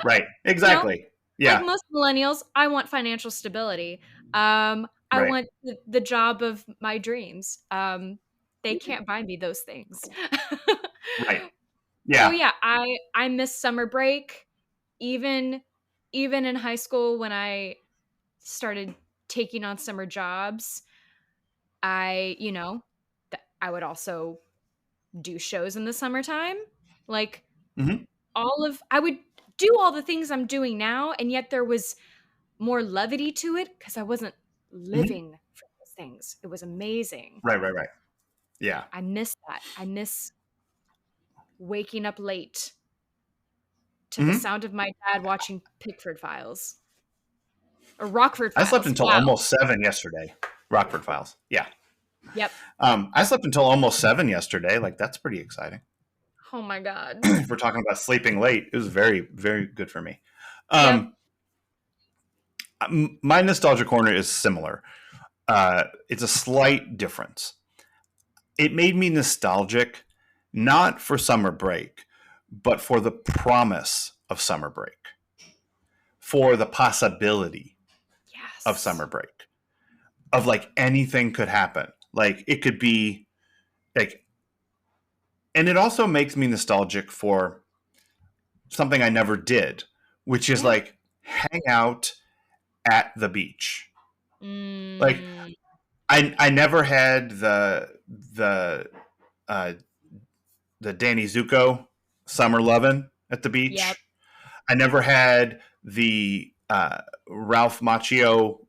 S1: Right.
S2: You know,
S1: Exactly.
S2: like
S1: Yeah.
S2: most millennials, I want financial stability. I
S1: Right.
S2: want the job of my dreams. They can't buy me those things.
S1: Right.
S2: So
S1: Yeah.
S2: yeah, I miss summer break. Even even in high school when I started taking on summer jobs, I would also do shows in the summertime. Like
S1: Mm-hmm.
S2: I would do all the things I'm doing now, and yet there was more levity to it because I wasn't
S1: Mm-hmm.
S2: living for those things. It was amazing.
S1: Right. Right. Right. Yeah.
S2: I miss that. I miss waking up late to the
S1: Mm-hmm.
S2: sound of my dad watching Pickford Files or Rockford
S1: I slept
S2: Files.
S1: until
S2: Wow.
S1: almost 7 yesterday. Rockford Files. Yeah.
S2: Yep.
S1: I slept until almost 7 yesterday. Like, that's pretty exciting.
S2: Oh my god.
S1: If we're talking about sleeping late, it was very, very good for me.
S2: Yep.
S1: Um, my nostalgia corner is similar. It's a slight difference. It made me nostalgic, not for summer break, but for the promise of summer break, for the possibility of
S2: Yes.
S1: summer break, of like anything could happen. Like it could be like, and it also makes me nostalgic for something I never did, which is
S2: Yeah.
S1: like hang out at the beach. Like
S2: Mm,
S1: I never had uh, the Danny Zuko summer lovin' at the
S2: yep.
S1: beach. I never had the Ralph Macchio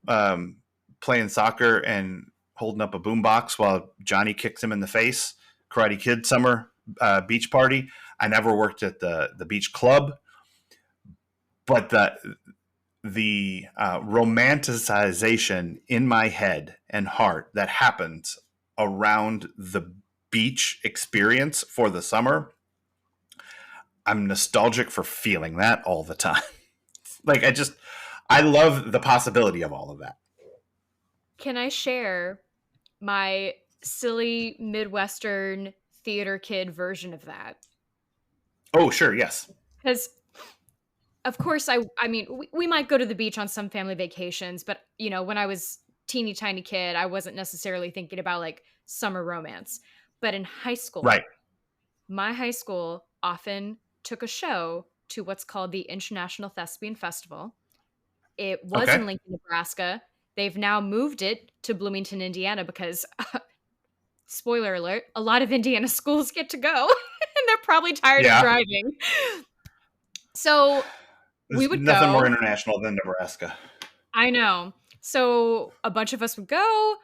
S1: playing soccer and holding up a boombox while Johnny kicks him in the face. Karate Kid summer beach party. I never worked at the beach club, but romanticization in my head and heart that happens around the beach experience for the summer, I'm nostalgic for feeling that all the time. Like I love the possibility of all of that.
S2: Can I share my silly Midwestern theater kid version of that?
S1: Oh, sure, yes.
S2: Because of course I mean we might go to the beach on some family vacations, but when I was teeny tiny kid, I wasn't necessarily thinking about like summer romance. But in high school,
S1: Right.
S2: my high school often took a show to what's called the International Thespian Festival. It was
S1: Okay.
S2: in Lincoln, Nebraska. They've now moved it to Bloomington, Indiana because spoiler alert, a lot of Indiana schools get to go and they're probably tired of
S1: Yeah.
S2: driving. So we
S1: There's
S2: would
S1: nothing more
S2: go.
S1: international than Nebraska.
S2: I know. So a bunch of us would go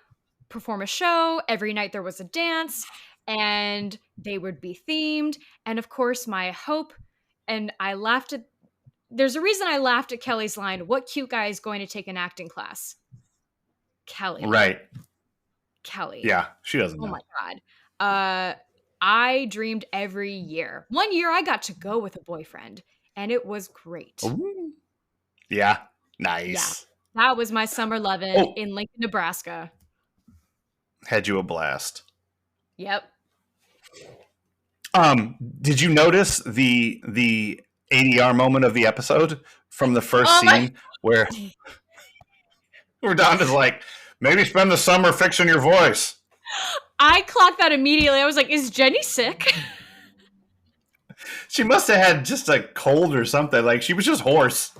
S2: perform a show. Every night there was a dance and they would be themed. And of course, my hope, and I laughed at, there's a reason I laughed at Kelly's line, what cute guy is going to take an acting class? Kelly.
S1: Right.
S2: Kelly.
S1: Yeah, she doesn't
S2: Oh
S1: know.
S2: my God. I dreamed every year. One year I got to go with a boyfriend and it was great.
S1: Ooh. Yeah.
S2: Yeah.
S1: Nice.
S2: That was my summer lovin'
S1: Oh,
S2: in Lincoln, Nebraska.
S1: had you a blast.
S2: Yep.
S1: Did you notice the ADR moment of the episode from the first scene where Donna's like, maybe spend the summer fixing your voice?
S2: I clocked that immediately. I was like, is Jenny sick?
S1: She must have had just a cold or something. Like she was just hoarse.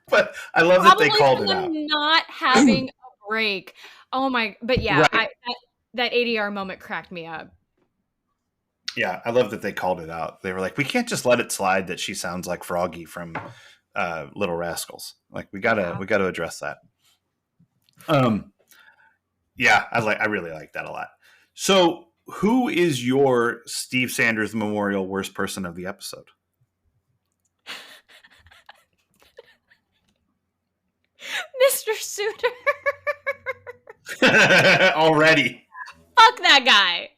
S1: But I love that they called it out.
S2: Not having a break. Oh my! But yeah,
S1: Right.
S2: that ADR moment cracked me up.
S1: Yeah, I love that they called it out. They were like, we can't just let it slide that she sounds like Froggy from Little Rascals. Like we gotta address that. Yeah, I really like that a lot. So, who is your Steve Sanders Memorial worst person of the episode?
S2: Mr. Suter.
S1: Already.
S2: Fuck that guy.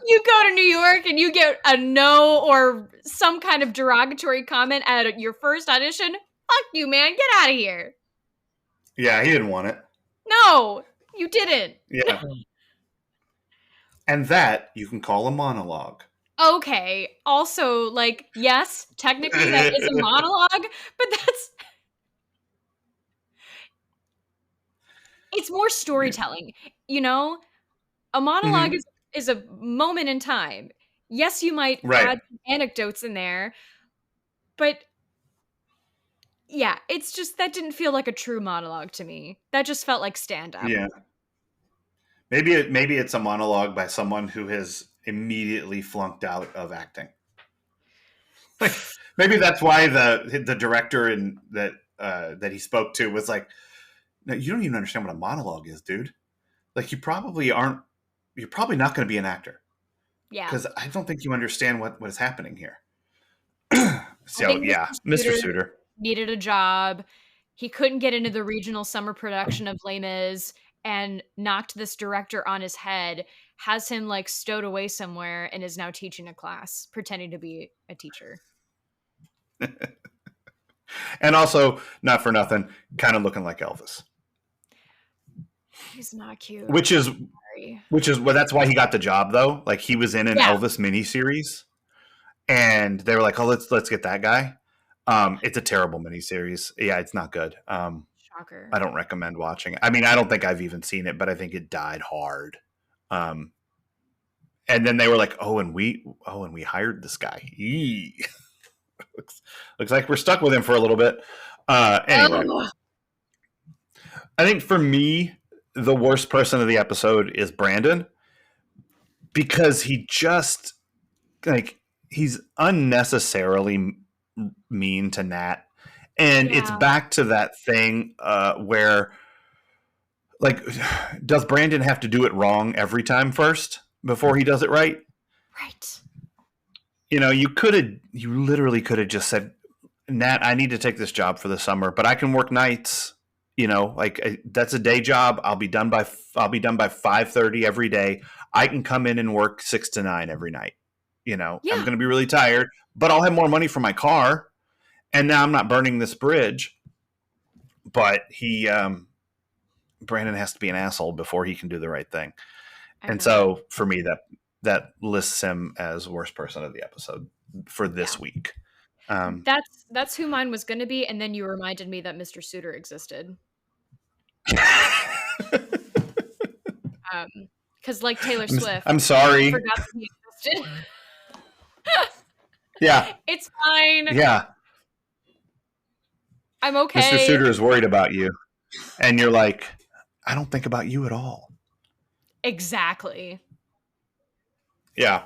S2: You go to New York and you get a no or some kind of derogatory comment at your first audition. Fuck you, man. Get out of here.
S1: Yeah, he didn't want it.
S2: No, you didn't.
S1: Yeah. And that you can call a monologue.
S2: Okay. Also, like, yes, technically that is a monologue, but it's more storytelling. A monologue is a moment in time. Yes, you might add anecdotes in there, but yeah, it's just that didn't feel like a true monologue to me. That just felt like stand-up.
S1: Yeah. Maybe it's a monologue by someone who has immediately flunked out of acting. Like maybe that's why the director that he spoke to was like, no, you don't even understand what a monologue is, dude. Like you're probably not going to be an actor.
S2: Yeah.
S1: Because I don't think you understand what is happening here. So yeah, Mr. Suter
S2: needed a job. He couldn't get into the regional summer production of Les Mis and knocked this director on his head, has him like stowed away somewhere and is now teaching a class, pretending to be a teacher.
S1: And also, not for nothing, kind of looking like Elvis.
S2: He's not cute.
S1: Which is well, that's why he got the job though. Like he was in an Elvis miniseries, and they were like, "Oh, let's get that guy." It's a terrible miniseries. Yeah, it's not good.
S2: Shocker.
S1: I don't recommend watching it. I mean, I don't think I've even seen it, but I think it died hard. And then they were like, "Oh, and we hired this guy." looks like we're stuck with him for a little bit. Anyway, I think for me, the worst person of the episode is Brandon because he just he's unnecessarily mean to Nat. And it's back to that thing where does Brandon have to do it wrong every time first before he does it right?
S2: Right.
S1: You literally could have just said, Nat, I need to take this job for the summer, but I can work nights. That's a day job. I'll be done by 5:30 every day. I can come in and work 6 to 9 every night. I'm
S2: Yeah.
S1: going to be really tired, but I'll have more money for my car. And now I'm not burning this bridge. But Brandon has to be an asshole before he can do the right thing. And so for me, that lists him as worst person of the episode for this week.
S2: That's who mine was going to be, and then you reminded me that Mr. Suitor existed. Because like Taylor Swift,
S1: I'm sorry.
S2: I forgot that he existed.
S1: Yeah,
S2: it's fine.
S1: Yeah,
S2: I'm okay.
S1: Mr. Suitor is worried about you, and you're like, I don't think about you at all.
S2: Exactly.
S1: Yeah.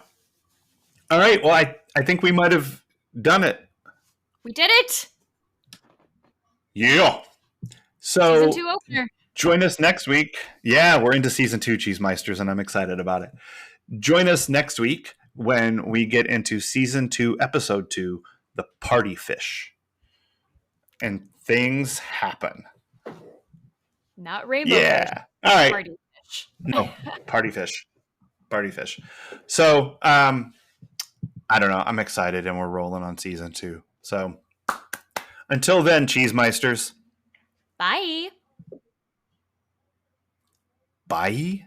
S1: All right. Well, I think we might have done it.
S2: We did it.
S1: Yeah. So
S2: season 2 opener.
S1: Join us next week. Yeah, we're into season 2, Cheesemeisters, and I'm excited about it. Join us next week when we get into season 2, episode 2, The Party Fish. And things happen.
S2: Not rainbow
S1: fish. All right.
S2: Party fish.
S1: No, party fish. Party fish. So, I don't know. I'm excited, and we're rolling on season 2. So, until then, Cheesemeisters.
S2: Bye.
S1: Bye.